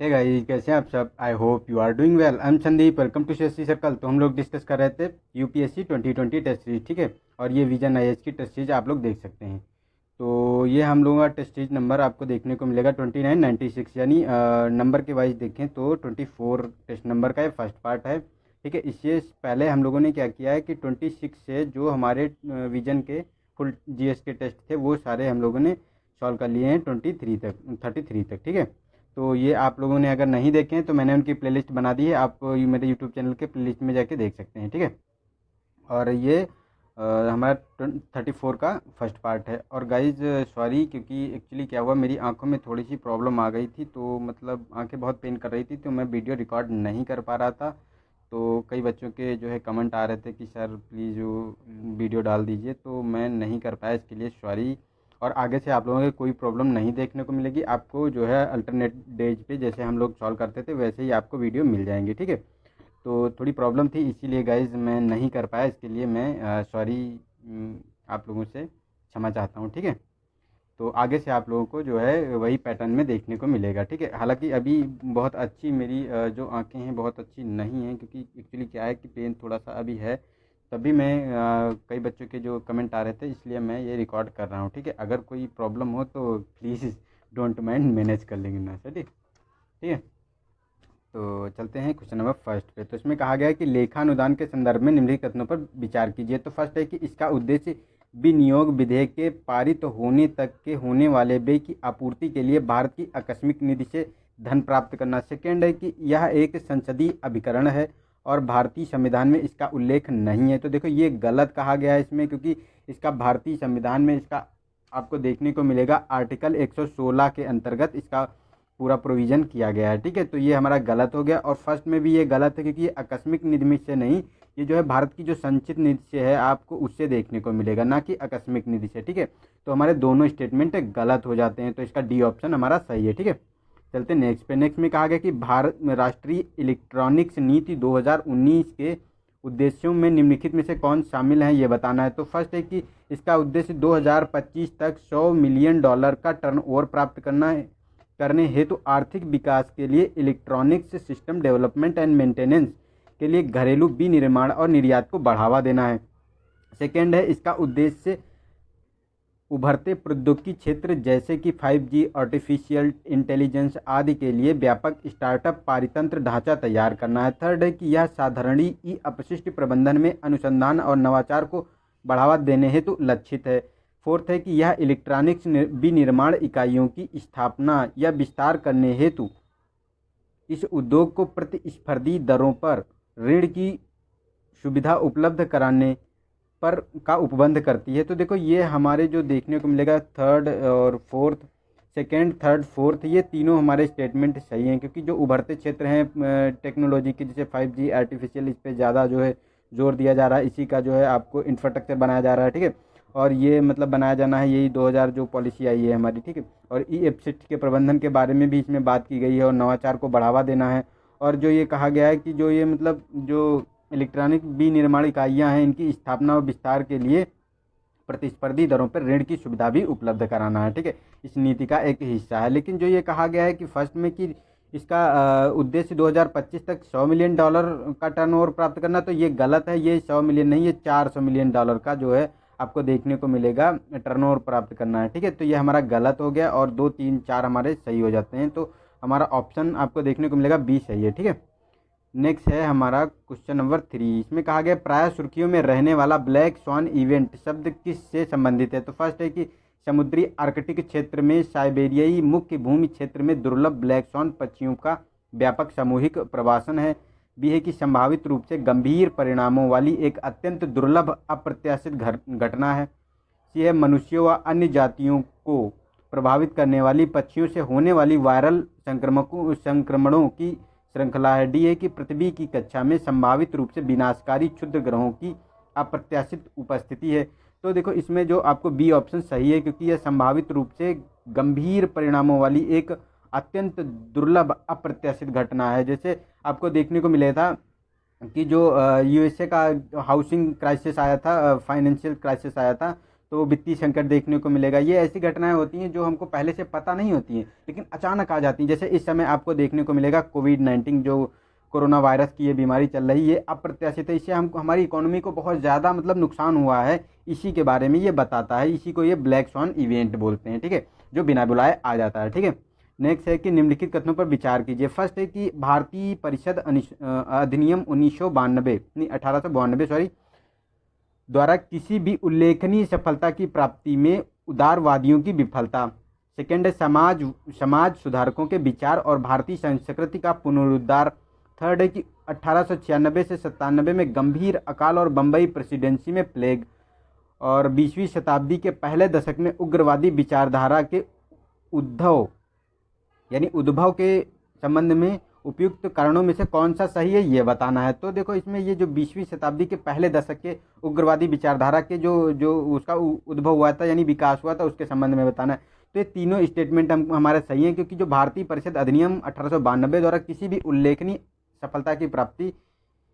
Hey guys, कैसे हैं आप सब। I hope you are doing well. I am Sandeep, welcome to CSC circle. तो हम लोग डिस्कस कर रहे थे यूपीएससी 2020 टेस्ट सीरीज, ठीक है। और ये विजन आईएएस की टेस्ट सीरीज आप लोग देख सकते हैं। तो ये हम लोगों का टेस्ट सीरीज नंबर आपको देखने को मिलेगा 2996, यानी नंबर के वाइज देखें तो 24 टेस्ट नंबर का ये फर्स्ट पार्ट है, ठीक है। इससे पहले हम लोगों ने क्या किया है कि 26 से जो हमारे विजन के फुल जीएस के टेस्ट थे वो सारे हम लोगों ने सॉल्व कर लिए हैं 33 तक, ठीक है। तो ये आप लोगों ने अगर नहीं देखे हैं तो मैंने उनकी प्लेलिस्ट बना दी है, आप ये मेरे यूट्यूब चैनल के प्लेलिस्ट में जाके देख सकते हैं, ठीक है। और ये हमारा 34 का फर्स्ट पार्ट है। और गाइज सॉरी, क्योंकि एक्चुअली क्या हुआ, मेरी आंखों में थोड़ी सी प्रॉब्लम आ गई थी, तो मतलब आंखें बहुत पेन कर रही थी, तो मैं वीडियो रिकॉर्ड नहीं कर पा रहा था। तो कई बच्चों के जो है कमेंट आ रहे थे कि सर प्लीज़ वो वीडियो डाल दीजिए, तो मैं नहीं कर पाया, इसके लिए सॉरी। और आगे से आप लोगों को कोई प्रॉब्लम नहीं देखने को मिलेगी, आपको जो है अल्टरनेट डेज पे जैसे हम लोग सॉल्व करते थे वैसे ही आपको वीडियो मिल जाएंगे, ठीक है। तो थोड़ी प्रॉब्लम थी, इसीलिए गाइज मैं नहीं कर पाया, इसके लिए मैं सॉरी आप लोगों से क्षमा चाहता हूँ, ठीक है। तो आगे से आप लोगों को जो है वही पैटर्न में देखने को मिलेगा, ठीक है। हालांकि अभी बहुत अच्छी मेरी जो आंखें हैं बहुत अच्छी नहीं हैं, क्योंकि एक्चुअली क्या है कि पेन थोड़ा सा अभी है। तभी मैं कई बच्चों के जो कमेंट आ रहे थे इसलिए मैं ये रिकॉर्ड कर रहा हूँ, ठीक है। अगर कोई प्रॉब्लम हो तो प्लीज़ डोंट माइंड, मैनेज कर लेंगे ना सर, ठीक ठीक है। तो चलते हैं क्वेश्चन नंबर फर्स्ट पे। तो इसमें कहा गया है कि लेखानुदान के संदर्भ में निम्नलिखित कथनों पर विचार कीजिए। तो फर्स्ट है कि इसका उद्देश्य विनियोग विधेयक के पारित होने तक के होने वाले व्यय की आपूर्ति के लिए भारत की आकस्मिक निधि से धन प्राप्त करना। सेकेंड है कि यह एक संसदीय अभिकरण है और भारतीय संविधान में इसका उल्लेख नहीं है। तो देखो ये गलत कहा गया है इसमें, क्योंकि इसका भारतीय संविधान में इसका आपको देखने को मिलेगा आर्टिकल 116 के अंतर्गत इसका पूरा प्रोविज़न किया गया है, ठीक है। तो ये हमारा गलत हो गया। और फर्स्ट में भी ये गलत है, क्योंकि ये आकस्मिक निधि से नहीं, ये जो है भारत की जो संचित निधि से है आपको उससे देखने को मिलेगा, ना कि आकस्मिक निधि से, ठीक है। तो हमारे दोनों स्टेटमेंट गलत हो जाते हैं, तो इसका डी ऑप्शन हमारा सही है, ठीक है। चलते नेक्स्ट पे। नेक्स्ट में कहा गया कि भारत में राष्ट्रीय इलेक्ट्रॉनिक्स नीति 2019 के उद्देश्यों में निम्नलिखित में से कौन शामिल है, ये बताना है। तो फर्स्ट है कि इसका उद्देश्य 2025 तक $100 मिलियन का टर्नओवर प्राप्त करने हेतु आर्थिक विकास के लिए electronics system development and maintenance के लिए घरेलू विनिर्माण और निर्यात को बढ़ावा देना है। सेकेंड है, इसका उद्देश्य उभरते प्रौद्योगिकी क्षेत्र जैसे कि 5G, आर्टिफिशियल इंटेलिजेंस आदि के लिए व्यापक स्टार्टअप पारितंत्र ढांचा तैयार करना है। थर्ड है कि यह साधारणीय अपशिष्ट प्रबंधन में अनुसंधान और नवाचार को बढ़ावा देने हेतु लक्षित है। फोर्थ है कि यह इलेक्ट्रॉनिक्स विनिर्माण इकाइयों की स्थापना या विस्तार करने हेतु इस उद्योग को प्रतिस्पर्धी दरों पर ऋण की सुविधा उपलब्ध कराने पर का उपबंध करती है। तो देखो ये हमारे जो देखने को मिलेगा थर्ड और फोर्थ, सेकेंड थर्ड फोर्थ, ये तीनों हमारे स्टेटमेंट सही हैं, क्योंकि जो उभरते क्षेत्र हैं टेक्नोलॉजी के, जैसे 5G, आर्टिफिशियल, इस पर ज़्यादा जो है जोर दिया जा रहा है, इसी का जो है आपको इंफ्रास्ट्रक्चर बनाया जा रहा है, ठीक है। और ये मतलब बनाया जाना है, यही 2000 जो पॉलिसी आई है हमारी, ठीक है। और ई अपशिष्ट के प्रबंधन के बारे में भी इसमें बात की गई है और नवाचार को बढ़ावा देना है। और जो ये कहा गया है कि जो ये मतलब जो इलेक्ट्रॉनिक विनिर्माण इकाइयाँ हैं इनकी स्थापना और विस्तार के लिए प्रतिस्पर्धी दरों पर ऋण की सुविधा भी उपलब्ध कराना है, ठीक है। इस नीति का एक हिस्सा है। लेकिन जो ये कहा गया है कि फर्स्ट में कि इसका उद्देश्य 2025 तक $100 मिलियन का टर्नओवर प्राप्त करना, तो ये गलत है। ये 100 मिलियन नहीं, ये $400 मिलियन का जो है आपको देखने को मिलेगा टर्नओवर प्राप्त करना है, ठीक है। तो ये हमारा गलत हो गया और 2, 3, 4 हमारे सही हो जाते हैं। तो हमारा ऑप्शन आपको देखने को मिलेगा बी सही है, ठीक है। नेक्स्ट है हमारा क्वेश्चन नंबर 3। इसमें कहा गया प्राय सुर्खियों में रहने वाला ब्लैक स्वान इवेंट शब्द किस से संबंधित है। तो फर्स्ट है कि समुद्री आर्कटिक क्षेत्र में साइबेरियाई मुख्य भूमि क्षेत्र में दुर्लभ ब्लैक स्वान पक्षियों का व्यापक सामूहिक प्रवासन है। बी है कि संभावित रूप से गंभीर परिणामों वाली एक अत्यंत दुर्लभ अप्रत्याशित घटना है। सी है मनुष्यों व अन्य जातियों को प्रभावित करने वाली पक्षियों से होने वाली वायरल संक्रमणों की श्रृंखला है। डी है कि पृथ्वी की कक्षा में संभावित रूप से विनाशकारी क्षुद्र ग्रहों की अप्रत्याशित उपस्थिति है। तो देखो इसमें जो आपको बी ऑप्शन सही है, क्योंकि यह संभावित रूप से गंभीर परिणामों वाली एक अत्यंत दुर्लभ अप्रत्याशित घटना है। जैसे आपको देखने को मिला था कि जो यूएसए का हाउसिंग क्राइसिस आया था, फाइनेंशियल क्राइसिस आया था, तो वित्तीय संकट देखने को मिलेगा। ये ऐसी घटनाएं होती हैं जो हमको पहले से पता नहीं होती हैं लेकिन अचानक आ जाती हैं। जैसे इस समय आपको देखने को मिलेगा कोविड-19 जो कोरोना वायरस की ये बीमारी चल रही है, ये अप्रत्याशित है। इससे हमको हमारी इकोनॉमी को बहुत ज़्यादा मतलब नुकसान हुआ है, इसी के बारे में ये बताता है। इसी को ये ब्लैक स्वॉन इवेंट बोलते हैं, ठीक है, जो बिना बुलाए आ जाता है, ठीक है। नेक्स्ट है कि निम्नलिखित कथनों पर विचार कीजिए। फर्स्ट है कि भारतीय परिषद अधिनियम 1992 नहीं 1892 सॉरी द्वारा किसी भी उल्लेखनीय सफलता की प्राप्ति में उदारवादियों की विफलता। सेकेंड है समाज सुधारकों के विचार और भारतीय संस्कृति का पुनरुद्धार। थर्ड है कि 1896 से 97 में गंभीर अकाल और बम्बई प्रेसिडेंसी में प्लेग। और 20वीं शताब्दी के पहले दशक में उग्रवादी विचारधारा के उद्भव के संबंध में उपयुक्त कारणों में से कौन सा सही है ये बताना है। तो देखो इसमें ये जो 20वीं शताब्दी के पहले दशक के उग्रवादी विचारधारा के जो उसका उद्भव हुआ था यानी विकास हुआ था उसके संबंध में बताना है। तो ये तीनों स्टेटमेंट हमारे सही हैं, क्योंकि जो भारतीय परिषद अधिनियम 1892 द्वारा किसी भी उल्लेखनीय सफलता की प्राप्ति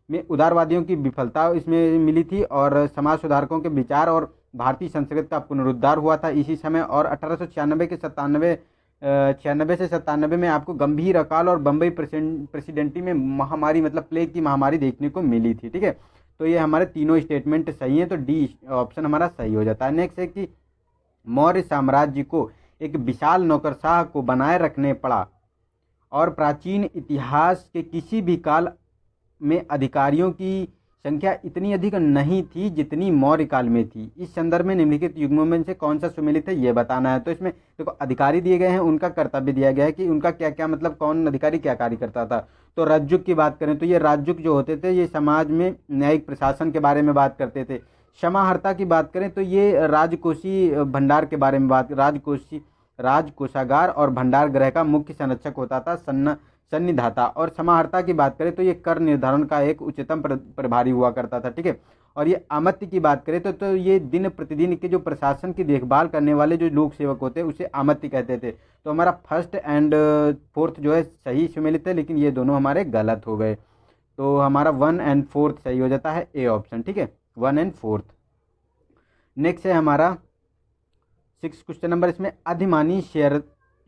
में उदारवादियों की विफलता इसमें मिली थी और समाज सुधारकों के विचार और भारतीय संस्कृति का पुनरुद्धार हुआ था इसी समय। और 96 से 97 में आपको गंभीर अकाल और बम्बई प्रेसिडेंटी में महामारी मतलब प्लेग की महामारी देखने को मिली थी, ठीक है। तो ये हमारे तीनों स्टेटमेंट सही हैं, तो डी ऑप्शन हमारा सही हो जाता है। नेक्स्ट है कि मौर्य साम्राज्य को एक विशाल नौकरशाह को बनाए रखने पड़ा और प्राचीन इतिहास के किसी भी काल में अधिकारियों की संख्या इतनी अधिक नहीं थी जितनी मौर्य काल में थी। इस संदर्भ में निम्नलिखित युग्मों में से कौन सा सुमेलित है ये बताना है। तो इसमें देखो अधिकारी दिए गए हैं, उनका कर्तव्य दिया गया है कि उनका क्या क्या मतलब कौन अधिकारी क्या कार्य करता था। तो राजयुग की बात करें तो ये राजयुग जो होते थे ये समाज में न्यायिक प्रशासन के बारे में बात करते थे। समाहर्ता की बात करें तो ये राजकोषीय भंडार के बारे में राजकोषागार और भंडार गृह का मुख्य संरक्षक होता था सन्निधाता। और समाहर्ता की बात करें तो ये कर निर्धारण का एक उच्चतम प्रभारी हुआ करता था, ठीक है। और ये आमत्य की बात करें तो ये दिन प्रतिदिन के जो प्रशासन की देखभाल करने वाले जो लोक सेवक होते हैं उसे आमत्य कहते थे। तो हमारा फर्स्ट एंड फोर्थ जो है सही सुमेलित है, लेकिन ये दोनों हमारे गलत हो गए। तो हमारा 1 और 4 सही हो जाता है ए ऑप्शन, ठीक है, 1 और 4। नेक्स्ट है हमारा 6 क्वेश्चन नंबर, इसमें अधिमानी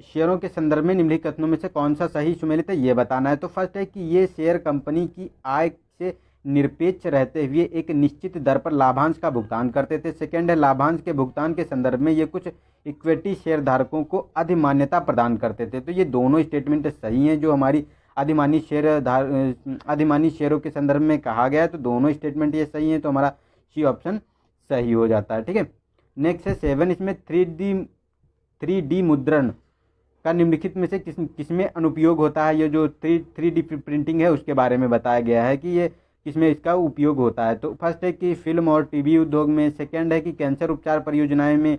शेयरों के संदर्भ में निम्नलिखित कथनों में से कौन सा सही सुमेलित है ये बताना है। तो फर्स्ट है कि ये शेयर कंपनी की आय से निरपेक्ष रहते हुए एक निश्चित दर पर लाभांश का भुगतान करते थे। सेकेंड है लाभांश के भुगतान के संदर्भ में ये कुछ इक्विटी शेयर धारकों को अधिमान्यता प्रदान करते थे। तो ये दोनों स्टेटमेंट सही हैं जो हमारी अधिमानी शेयरों के संदर्भ में कहा गया है। तो दोनों स्टेटमेंट ये सही हैं, तो हमारा सी ऑप्शन सही हो जाता है, ठीक है। नेक्स्ट है 7, इसमें 3D मुद्रण का निम्नलिखित में से किसमें अनुपयोग होता है। ये जो 3D प्रिंटिंग है उसके बारे में बताया गया है कि ये किसमें इसका उपयोग होता है। तो फर्स्ट है कि फिल्म और टीवी उद्योग में, सेकंड है कि कैंसर उपचार परियोजनाएं में,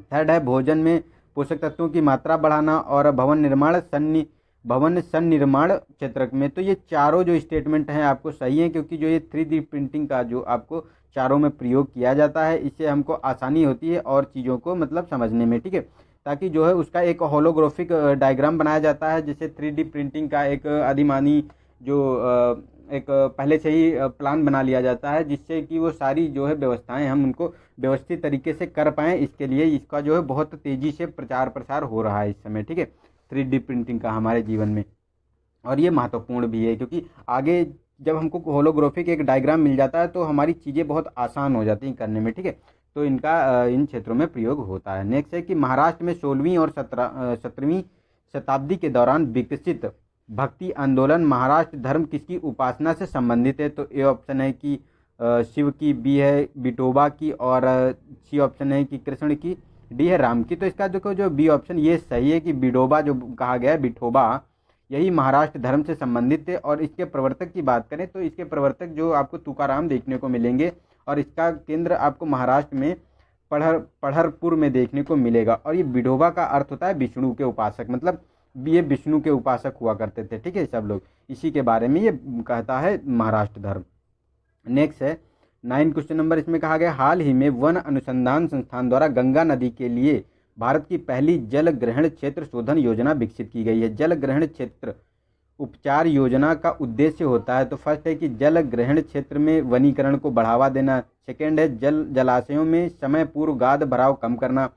थर्ड है भोजन में पोषक तत्वों की मात्रा बढ़ाना, और भवन सन्निर्माण क्षेत्र में। तो ये चारों जो स्टेटमेंट हैं आपको सही हैं, क्योंकि जो ये 3D प्रिंटिंग का जो आपको चारों में प्रयोग किया जाता है इससे हमको आसानी होती है और चीज़ों को मतलब समझने में, ठीक है। ताकि जो है उसका एक होलोग्राफिक डायग्राम बनाया जाता है, जैसे 3D प्रिंटिंग का एक अधिमानी जो एक पहले से ही प्लान बना लिया जाता है, जिससे कि वो सारी जो है व्यवस्थाएं हम उनको व्यवस्थित तरीके से कर पाएँ। इसके लिए इसका जो है बहुत तेज़ी से प्रचार प्रसार हो रहा है इस समय, ठीक है, 3D प्रिंटिंग का हमारे जीवन में। और ये महत्वपूर्ण भी है, क्योंकि आगे जब हमको होलोग्राफिक एक डायग्राम मिल जाता है तो हमारी चीज़ें बहुत आसान हो जाती हैं करने में, ठीक है। तो इनका इन क्षेत्रों में प्रयोग होता है। नेक्स्ट है कि महाराष्ट्र में 16वीं और 17वीं शताब्दी के दौरान विकसित भक्ति आंदोलन महाराष्ट्र धर्म किसकी उपासना से संबंधित है। तो ए ऑप्शन है कि शिव की, बी है विठोबा की, और सी ऑप्शन है कि कृष्ण की, डी है राम की। तो इसका देखो जो बी ऑप्शन ये सही है कि विठोबा जो कहा गया है, विठोबा यही महाराष्ट्र धर्म से संबंधित थे। और इसके प्रवर्तक की बात करें तो इसके प्रवर्तक जो आपको तुकाराम देखने को मिलेंगे, और इसका केंद्र आपको महाराष्ट्र में पढ़रपुर में देखने को मिलेगा। और ये विठोबा का अर्थ होता है विष्णु के उपासक, मतलब ये विष्णु के उपासक हुआ करते थे, ठीक है, सब लोग। इसी के बारे में ये कहता है महाराष्ट्र धर्म। नेक्स्ट है 9 क्वेश्चन नंबर, इसमें कहा गया हाल ही में वन अनुसंधान संस्थान द्वारा गंगा नदी के लिए भारत की पहली जल ग्रहण क्षेत्र शोधन योजना विकसित की गई है। जल ग्रहण क्षेत्र उपचार योजना का उद्देश्य होता है। तो फर्स्ट है कि जल ग्रहण क्षेत्र में वनीकरण को बढ़ावा देना। सेकेंड है जलाशयों में समय पूर्व गाद भराव कम करना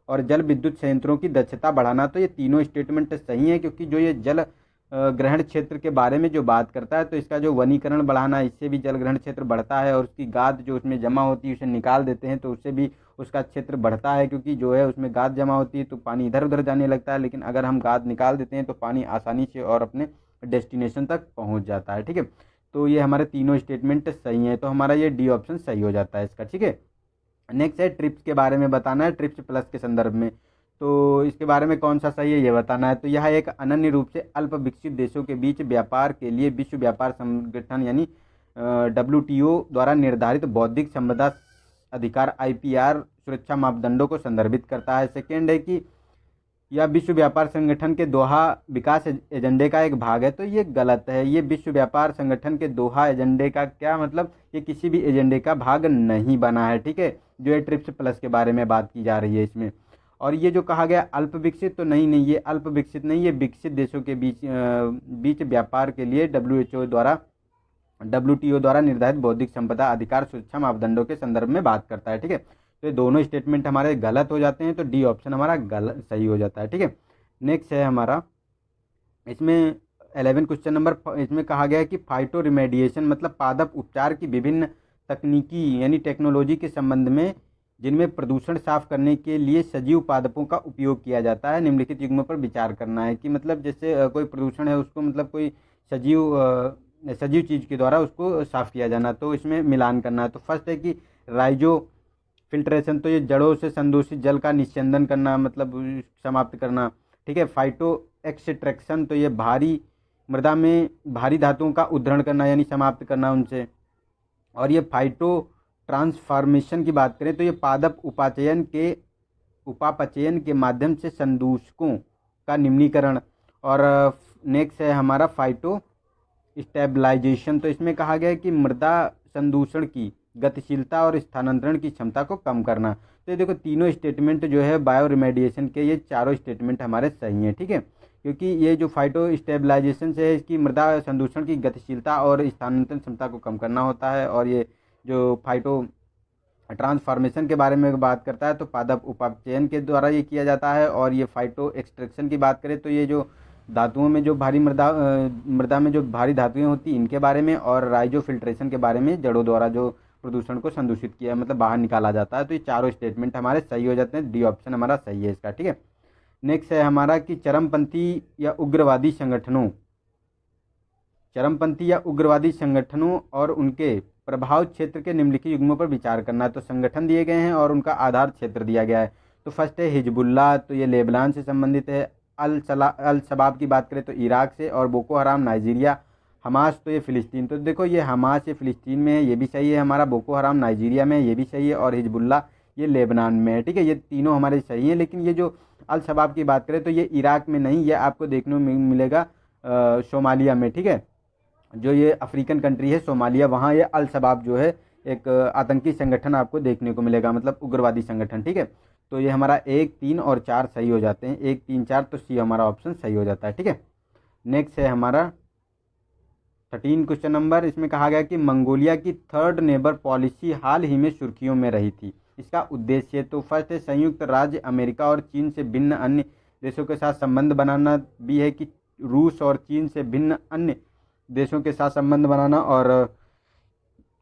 और जल विद्युत संयंत्रों की दक्षता बढ़ाना। तो ये तीनों स्टेटमेंट सही है, क्योंकि जो ये जल ग्रहण क्षेत्र के बारे में जो बात करता है, तो इसका जो वनीकरण बढ़ाना, इससे भी जल ग्रहण क्षेत्र बढ़ता है और उसकी गाद जो उसमें जमा होती है उसे निकाल देते हैं, तो उससे भी उसका क्षेत्र बढ़ता है, क्योंकि जो है उसमें गाद जमा होती है तो पानी इधर उधर जाने लगता है। लेकिन अगर हम गाद निकाल देते हैं तो पानी आसानी से और अपने डेस्टिनेशन तक पहुंच जाता है। ठीक है, तो ये हमारे तीनों स्टेटमेंट सही हैं, तो हमारा ये डी ऑप्शन सही हो जाता है इसका। ठीक है, नेक्स्ट है ट्रिप्स के बारे में बताना है, ट्रिप्स प्लस के संदर्भ में। तो इसके बारे में कौन सा सही है ये बताना है। तो यह एक अनन्य रूप से अल्प विकसित देशों के बीच व्यापार के लिए विश्व व्यापार संगठन यानी WTO द्वारा निर्धारित बौद्धिक संपदा अधिकार IPR सुरक्षा मापदंडों को संदर्भित करता है। सेकेंड है कि यह विश्व व्यापार संगठन के दोहा विकास एजेंडे का एक भाग है। तो ये गलत है, ये विश्व व्यापार संगठन के दोहा एजेंडे का क्या मतलब, ये किसी भी एजेंडे का भाग नहीं बना है। ठीक है, जो है ट्रिप्स प्लस के बारे में बात की जा रही है इसमें। और ये जो कहा गया अल्प विकसित, तो नहीं, ये अल्प विकसित नहीं, ये विकसित देशों के बीच व्यापार के लिए WTO द्वारा निर्धारित बौद्धिक संपदा अधिकार सुरक्षा मापदंडों के संदर्भ में बात करता है। ठीक है, तो ये दोनों स्टेटमेंट हमारे गलत हो जाते हैं, तो डी ऑप्शन हमारा गलत सही हो जाता है। ठीक है, नेक्स्ट है हमारा इसमें 11 क्वेश्चन नंबर, इसमें कहा गया है कि फाइटो रिमेडिएशन मतलब पादप उपचार की विभिन्न तकनीकी यानी टेक्नोलॉजी के संबंध में जिनमें प्रदूषण साफ करने के लिए सजीव पादपों का उपयोग किया जाता है, निम्नलिखित युग्मों पर विचार करना है। कि मतलब जैसे कोई प्रदूषण है उसको मतलब कोई सजीव चीज़ के द्वारा उसको साफ किया जाना, तो इसमें मिलान करना है। तो फर्स्ट है कि राइजो फिल्ट्रेशन, तो ये जड़ों से संदूषित जल का निस्यंदन करना मतलब समाप्त करना। ठीक है, फाइटो एक्सट्रैक्शन, तो ये भारी मृदा में भारी धातुओं का उद्धरण करना यानी समाप्त करना उनसे। और ये फाइटो ट्रांसफॉर्मेशन की बात करें तो ये पादप उपापचयन के माध्यम से संदूषकों का निम्नीकरण। और नेक्स्ट है हमारा फाइटो स्टेबलाइजेशन, तो इसमें कहा गया है कि मृदा संदूषण की गतिशीलता और स्थानांतरण की क्षमता को कम करना। तो ये देखो तीनों स्टेटमेंट जो है बायो रिमेडिएशन के, ये चारों स्टेटमेंट हमारे सही हैं। ठीक है, क्योंकि ये जो फाइटो स्टेबलाइजेशन से है इसकी मृदा संदूषण की गतिशीलता और स्थानांतरण क्षमता को कम करना होता है। और ये जो फाइटो ट्रांसफॉर्मेशन के बारे में बात करता है तो पादप उपापचयन के द्वारा ये किया जाता है। और ये फाइटो एक्सट्रैक्शन की बात करें तो ये जो धातुओं में जो भारी मृदा में जो भारी धातुएं होती इनके बारे में। और राइजो फिल्ट्रेशन के बारे में, जड़ों द्वारा जो प्रदूषण को संदूषित किया मतलब बाहर निकाला जाता है। तो ये चारों स्टेटमेंट हमारे सही हो जाते हैं, डी ऑप्शन हमारा सही है इसका। ठीक है, नेक्स्ट है हमारा कि चरमपंथी या उग्रवादी संगठनों और उनके प्रभाव क्षेत्र के निम्नलिखित युग्मों पर विचार करना है। तो संगठन दिए गए हैं और उनका आधार क्षेत्र दिया गया है। तो फर्स्ट है हिजबुल्लाह, तो ये लेबनान से संबंधित है। अल शबाब की बात करें तो इराक से। और बोको हराम नाइजीरिया। हमास तो ये फ़िलिस्तीन, तो देखो ये हमास ये फ़िलिस्तीन में है, ये भी सही है हमारा। बोको हराम नाइजीरिया में, ये भी सही है। और हिजबुल्लाह ये लेबनान में है। ठीक है, ये तीनों हमारे सही हैं। लेकिन ये जो अल शबाब की बात करें तो ये इराक में नहीं, ये आपको देखने में मिलेगा सोमालिया में। ठीक है, जो ये अफ्रीकन कंट्री है सोमालिया, वहाँ ये अल शबाब जो है एक आतंकी संगठन आपको देखने को मिलेगा, मतलब उग्रवादी संगठन। ठीक है, तो ये हमारा 1, 3 और 4 सही हो जाते हैं, 1, 3, 4, तो सी हमारा ऑप्शन सही हो जाता है। ठीक है, नेक्स्ट है हमारा 13 क्वेश्चन नंबर, इसमें कहा गया कि मंगोलिया की थर्ड नेबर पॉलिसी हाल ही में सुर्खियों में रही थी, इसका उद्देश्य। तो फर्स्ट है संयुक्त राज्य अमेरिका और चीन से भिन्न अन्य देशों के साथ संबंध बनाना। भी है कि रूस और चीन से भिन्न अन्य देशों के साथ संबंध बनाना। और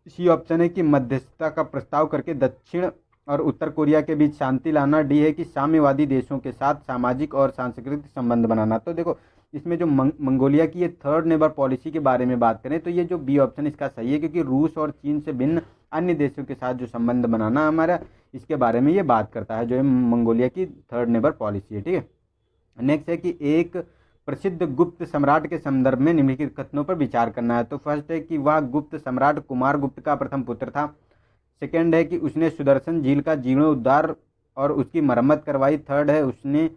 सी ऑप्शन है कि मध्यस्थता का प्रस्ताव करके दक्षिण और उत्तर कोरिया के बीच शांति लाना। डी है कि साम्यवादी देशों के साथ सामाजिक और सांस्कृतिक संबंध बनाना। तो देखो इसमें जो मंगोलिया की ये थर्ड नेबर पॉलिसी के बारे में बात करें तो ये जो बी ऑप्शन इसका सही है, क्योंकि रूस और चीन से भिन्न अन्य देशों के साथ जो संबंध बनाना हमारा, इसके बारे में ये बात करता है, जो है मंगोलिया की थर्ड नेबर पॉलिसी है। ठीक है, नेक्स्ट है कि एक प्रसिद्ध गुप्त सम्राट के संदर्भ में निम्नलिखित कथनों पर विचार करना है। तो फर्स्ट है कि वह गुप्त सम्राट कुमार गुप्त का प्रथम पुत्र था। सेकंड है कि उसने सुदर्शन झील का जीर्णोद्धार और उसकी मरम्मत करवाई। थर्ड है उसने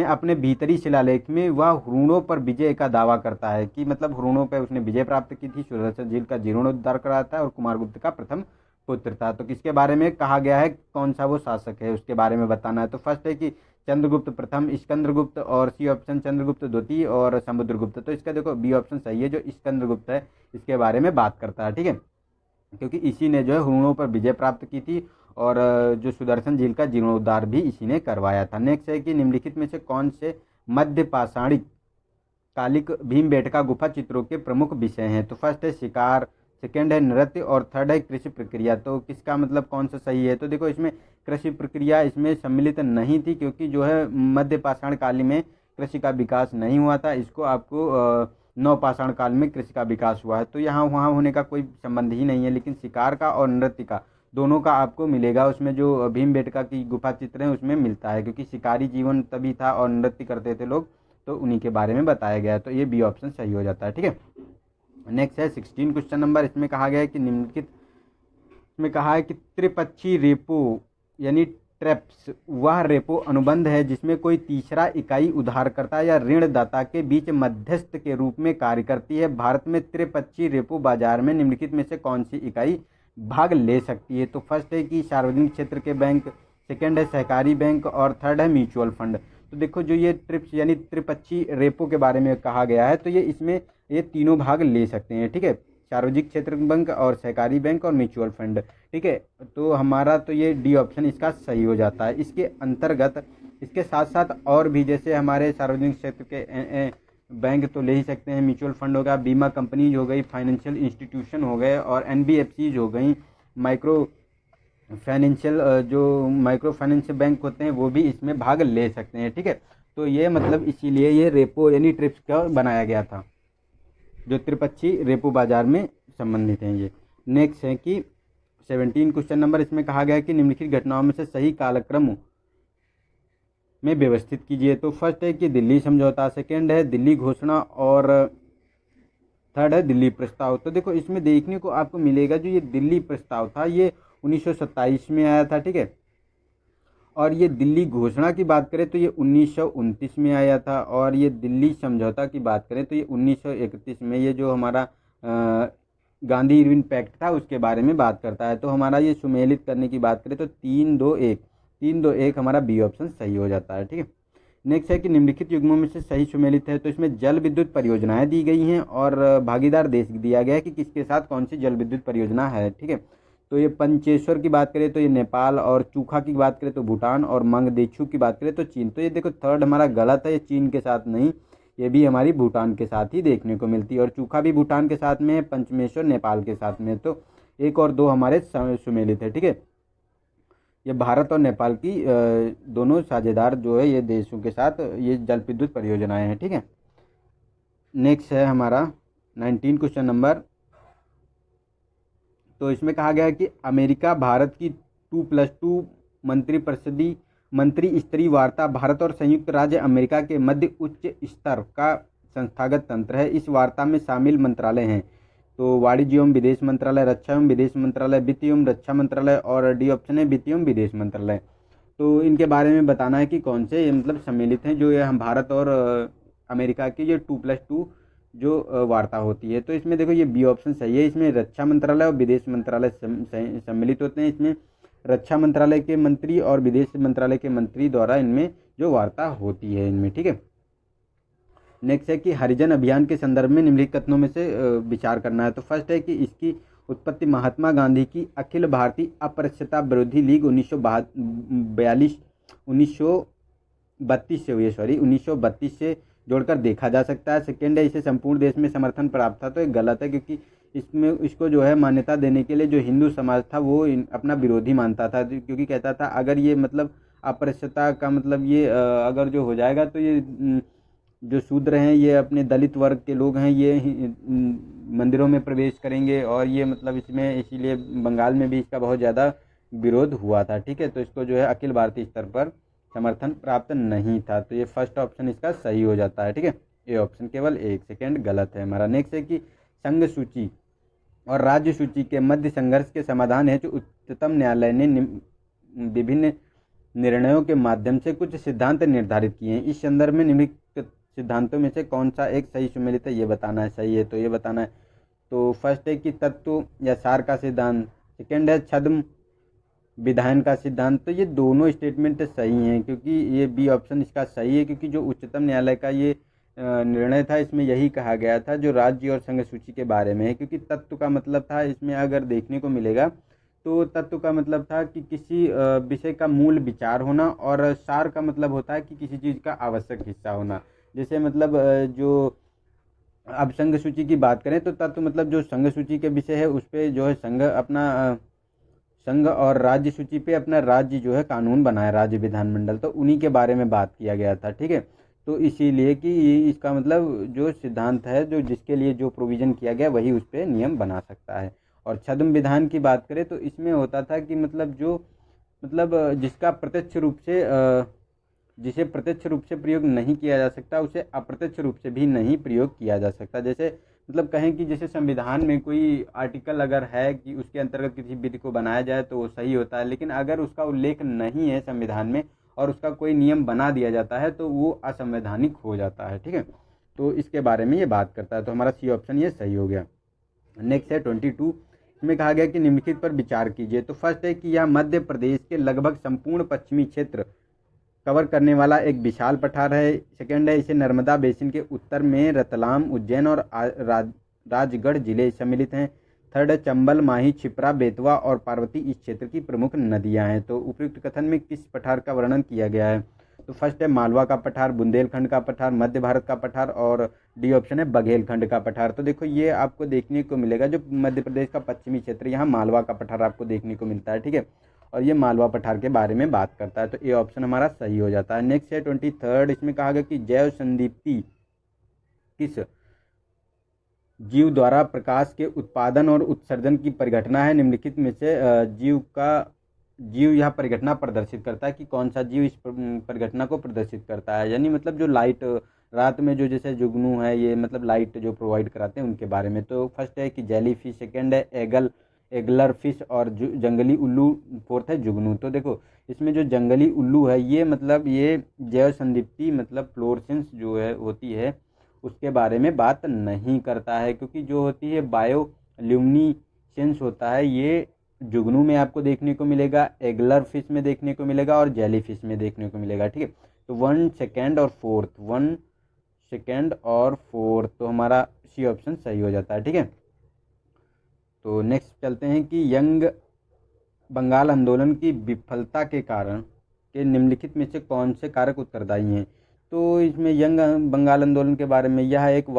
अपने भीतरी शिलालेख में वह हुरूणों पर विजय का दावा करता है, कि मतलब हुरूणों पर उसने विजय प्राप्त की थी, सुदर्शन झील का जीर्णोद्धार कराया था और कुमार गुप्त का प्रथम पुत्र था। तो किसके बारे में कहा गया है, कौन सा वो शासक है उसके बारे में बताना है। तो फर्स्ट है कि चंद्रगुप्त प्रथम, स्कंदगुप्त, और सी ऑप्शन चंद्रगुप्त द्वितीय और समुद्रगुप्त। तो इसका देखो बी ऑप्शन सही है, जो स्कंदगुप्त है इसके बारे में बात करता है, ठीक है, क्योंकि इसी ने जो है हुणों पर विजय प्राप्त की थी और जो सुदर्शन झील का जीर्णोद्धार भी इसी ने करवाया था। नेक्स्ट है कि निम्नलिखित में से कौन से मध्य पाषाणिक कालिक भीमबेटका गुफा चित्रों के प्रमुख विषय हैं। तो फर्स्ट है शिकार, सेकेंड है नृत्य और थर्ड है कृषि प्रक्रिया। तो किसका मतलब कौन सा सही है। तो देखो इसमें कृषि प्रक्रिया इसमें सम्मिलित नहीं थी, क्योंकि जो है मध्य पाषाण काल में कृषि का विकास नहीं हुआ था। इसको आपको नवपाषाण काल में कृषि का विकास हुआ है। तो यहाँ वहाँ होने का कोई संबंध ही नहीं है। लेकिन शिकार का और नृत्य का दोनों का आपको मिलेगा, उसमें जो भीमबेटका की गुफा चित्र है उसमें मिलता है, क्योंकि शिकारी जीवन तभी था और नृत्य करते थे लोग, तो उन्हीं के बारे में बताया गया है। तो ये बी ऑप्शन सही हो जाता है, ठीक है। नेक्स्ट है 16 क्वेश्चन नंबर। इसमें कहा गया है कि निम्नलिखित में कहा है कि त्रिपक्षीय रेपो यानी ट्रेप्स वह रेपो अनुबंध है जिसमें कोई तीसरा इकाई उधारकर्ता या ऋणदाता के बीच मध्यस्थ के रूप में कार्य करती है। भारत में त्रिपक्षीय रेपो बाजार में निम्नलिखित में से कौन सी इकाई भाग ले सकती है। तो फर्स्ट है कि सार्वजनिक क्षेत्र के बैंक, सेकेंड है सहकारी बैंक और थर्ड है म्यूचुअल फंड। तो देखो जो ये ट्रिप्स यानी त्रिपक्षीय रेपो के बारे में कहा गया है, तो ये इसमें ये तीनों भाग ले सकते हैं, ठीक है, सार्वजनिक क्षेत्र बैंक और सहकारी बैंक और म्यूचुअल फंड, ठीक है। तो हमारा तो ये डी ऑप्शन इसका सही हो जाता है। इसके अंतर्गत इसके साथ साथ और भी जैसे हमारे सार्वजनिक क्षेत्र के बैंक तो ले ही सकते हैं, म्यूचुअल फंड हो गया, बीमा कंपनीज हो गई, फाइनेंशियल इंस्टीट्यूशन हो गए और एनबीएफसीज हो गई, माइक्रो फाइनेंशियल बैंक होते हैं वो भी इसमें भाग ले सकते हैं, ठीक है। तो ये मतलब इसीलिए ये रेपो यानी ट्रिप्स का बनाया गया था, जो त्रिपक्षीय रेपो बाजार में संबंधित हैं ये। नेक्स्ट है कि 17 क्वेश्चन नंबर। इसमें कहा गया है कि निम्नलिखित घटनाओं में से सही कालक्रम में व्यवस्थित कीजिए। तो फर्स्ट है कि दिल्ली समझौता, सेकेंड है दिल्ली घोषणा और थर्ड है दिल्ली प्रस्ताव। तो देखो इसमें देखने को आपको मिलेगा जो ये दिल्ली प्रस्ताव था ये 1927 में आया था, ठीक है, और ये दिल्ली घोषणा की बात करें तो ये 1929 में आया था, और ये दिल्ली समझौता की बात करें तो ये 1931 में, ये जो हमारा गांधी इरविन पैक्ट था उसके बारे में बात करता है। तो हमारा ये सुमेलित करने की बात करें तो 3-2-1 हमारा बी ऑप्शन सही हो जाता है, ठीक है। नेक्स्ट है कि निम्नलिखित युग्मों में से सही सुमेलित है। तो इसमें जल विद्युत परियोजनाएं दी गई हैं और भागीदार देश दिया गया है कि किसके साथ कौन सी जल विद्युत परियोजना है, ठीक है। तो ये पंचेश्वर की बात करें तो ये नेपाल, और चूखा की बात करें तो भूटान, और मंगदेछू की बात करें तो चीन। तो ये देखो थर्ड हमारा गलत है, ये चीन के साथ नहीं, ये भी हमारी भूटान के साथ ही देखने को मिलती है, और चूखा भी भूटान के साथ में है, पंचमेश्वर नेपाल के साथ में। तो 1 और 2 हमारे सुमेलित है, ठीक है। ये भारत और नेपाल की दोनों साझेदार जो है ये देशों के साथ ये जल विद्युत परियोजनाएं हैं, ठीक है। नेक्स्ट है हमारा 19 क्वेश्चन नंबर। तो इसमें कहा गया है कि अमेरिका भारत की 2+2 मंत्री स्तरीय वार्ता भारत और संयुक्त राज्य अमेरिका के मध्य उच्च स्तर का संस्थागत तंत्र है। इस वार्ता में शामिल मंत्रालय हैं तो वाणिज्य एवं विदेश मंत्रालय, रक्षा एवं विदेश मंत्रालय, वित्त एवं रक्षा मंत्रालय, और डी ऑप्शन है वित्त एवं विदेश मंत्रालय। तो इनके बारे में बताना है कि कौन से ये मतलब सम्मिलित हैं जो ये हम भारत और अमेरिका की जो 2+2 जो वार्ता होती है। तो इसमें देखो ये बी ऑप्शन सही है, इसमें रक्षा मंत्रालय और विदेश मंत्रालय सम्मिलित होते हैं। इसमें रक्षा मंत्रालय के मंत्री और विदेश मंत्रालय के मंत्री द्वारा इनमें जो वार्ता होती है इनमें, ठीक है। नेक्स्ट है कि हरिजन अभियान के संदर्भ में निम्नलिखित कथनों में से विचार करना है। तो फर्स्ट है कि इसकी उत्पत्ति महात्मा गांधी की अखिल भारतीय अस्पृश्यता विरोधी लीग 1932 से जोड़कर देखा जा सकता है। सेकेंड है इसे संपूर्ण देश में समर्थन प्राप्त था। तो ये गलत है, क्योंकि इसमें इसको जो है मान्यता देने के लिए जो हिंदू समाज था वो अपना विरोधी मानता था, क्योंकि कहता था अगर ये मतलब अस्पृश्यता का मतलब ये अगर जो हो जाएगा तो ये जो शूद्र हैं ये अपने दलित वर्ग के लोग हैं ये मंदिरों में प्रवेश करेंगे, और ये मतलब इसमें इसीलिए बंगाल में भी इसका बहुत ज़्यादा विरोध हुआ था, ठीक है। तो इसको जो है अखिल भारतीय स्तर पर समर्थन प्राप्त नहीं था। तो ये फर्स्ट ऑप्शन इसका सही हो जाता है, ठीक है। ये ऑप्शन केवल 1 सेकेंड गलत है हमारा। नेक्स्ट है कि संघ सूची और राज्य सूची के मध्य संघर्ष के समाधान है जो उच्चतम न्यायालय ने विभिन्न निर्णयों के माध्यम से कुछ सिद्धांत निर्धारित किए हैं। इस संदर्भ में निम्नलिखित सिद्धांतों में से कौन सा एक सही सुमेलित है ये बताना है, सही है तो ये बताना है। तो फर्स्ट है कि तत्व या सार का सिद्धांत, सेकेंड है छद्म विधायन का सिद्धांत, तो ये दोनों स्टेटमेंट सही हैं, क्योंकि ये बी ऑप्शन इसका सही है, क्योंकि जो उच्चतम न्यायालय का ये निर्णय था इसमें यही कहा गया था जो राज्य और संघ सूची के बारे में है। क्योंकि तत्व का मतलब था, इसमें अगर देखने को मिलेगा तो तत्व का मतलब था कि किसी विषय का मूल विचार होना, और सार का मतलब होता है कि किसी चीज़ का आवश्यक हिस्सा होना। जैसे मतलब जो अब संघ सूची की बात करें तो तत्व मतलब जो संघ सूची के विषय है उस पर जो है संघ अपना संघ और राज्य सूची पे अपना राज्य जो है कानून बनाए, राज्य विधानमंडल, तो उन्हीं के बारे में बात किया गया था। ठीक है, तो इसीलिए कि इसका मतलब जो सिद्धांत है, जो जिसके लिए जो प्रोविज़न किया गया वही उस पर नियम बना सकता है। और छद्म विधान की बात करें तो इसमें होता था कि मतलब जो मतलब जिसका प्रत्यक्ष रूप से जिसे प्रत्यक्ष रूप से प्रयोग नहीं किया जा सकता उसे अप्रत्यक्ष रूप से भी नहीं प्रयोग किया जा सकता। जैसे मतलब कहें कि जैसे संविधान में कोई आर्टिकल अगर है कि उसके अंतर्गत किसी विधि को बनाया जाए तो वो सही होता है, लेकिन अगर उसका उल्लेख नहीं है संविधान में और उसका कोई नियम बना दिया जाता है तो वो असंवैधानिक हो जाता है। ठीक है, तो इसके बारे में ये बात करता है, तो हमारा सी ऑप्शन ये सही हो गया। नेक्स्ट है 22, इसमें कहा गया कि निम्नलिखित पर विचार कीजिए। तो फर्स्ट है कि यह मध्य प्रदेश के लगभग संपूर्ण पश्चिमी क्षेत्र कवर करने वाला एक विशाल पठार है। सेकेंड है इसे नर्मदा बेसिन के उत्तर में रतलाम, उज्जैन और राजगढ़ जिले सम्मिलित हैं। थर्ड है चंबल, माही, छिप्रा, बेतवा और पार्वती इस क्षेत्र की प्रमुख नदियां हैं। तो उपयुक्त कथन में किस पठार का वर्णन किया गया है? तो फर्स्ट है मालवा का पठार, बुंदेलखंड का पठार, मध्य भारत का पठार, और डी ऑप्शन है बघेलखंड का पठार। तो देखो ये आपको देखने को मिलेगा जो मध्य प्रदेश का पश्चिमी क्षेत्र, यहाँ मालवा का पठार आपको देखने को मिलता है। ठीक है, और ये मालवा पठार के बारे में बात करता है, तो ये ऑप्शन हमारा सही हो जाता है। नेक्स्ट है 23, इसमें कहा गया कि जैव संदीप्ति किस जीव द्वारा प्रकाश के उत्पादन और उत्सर्जन की परिघटना है? निम्नलिखित में से जीव यह परिघटना प्रदर्शित करता है कि कौन सा जीव इस परिघटना को प्रदर्शित करता है? यानी मतलब जो लाइट रात में जो जैसे जुगनू है ये मतलब लाइट जो प्रोवाइड कराते हैं उनके बारे में। तो फर्स्ट है कि जेली फिश, सेकेंड है एगलर फिश, और जंगली उल्लू, फोर्थ है जुगनू। तो देखो इसमें जो जंगली उल्लू है ये मतलब ये जैव संदीप्ति मतलब फ्लोरेसेंस जो है होती है उसके बारे में बात नहीं करता है, क्योंकि जो होती है बायोल्यूमिनेसेंस होता है ये जुगनू में आपको देखने को मिलेगा, एगलर फिश में देखने को मिलेगा और जेली फिश में देखने को मिलेगा। ठीक है, तो 1 सेकेंड और फोर्थ तो हमारा सी ऑप्शन सही हो जाता है। ठीक है, तो नेक्स्ट चलते हैं कि यंग बंगाल आंदोलन की विफलता के कारण के निम्नलिखित में से कौन से कारक उत्तरदायी हैं? तो इसमें यंग बंगाल आंदोलन के बारे में यह एक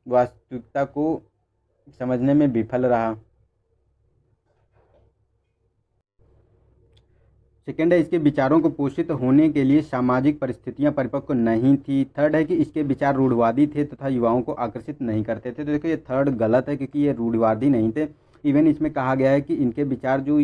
वास्तविकता को समझने में विफल रहा। सेकेंड है इसके विचारों को पोषित होने के लिए सामाजिक परिस्थितियां परिपक्व नहीं थी। थर्ड है कि इसके विचार रूढ़वादी थे तथा युवाओं को आकर्षित नहीं करते थे। तो देखो ये थर्ड गलत है, क्योंकि ये रूढ़वादी नहीं थे। इवन इसमें कहा गया है कि इनके विचार जो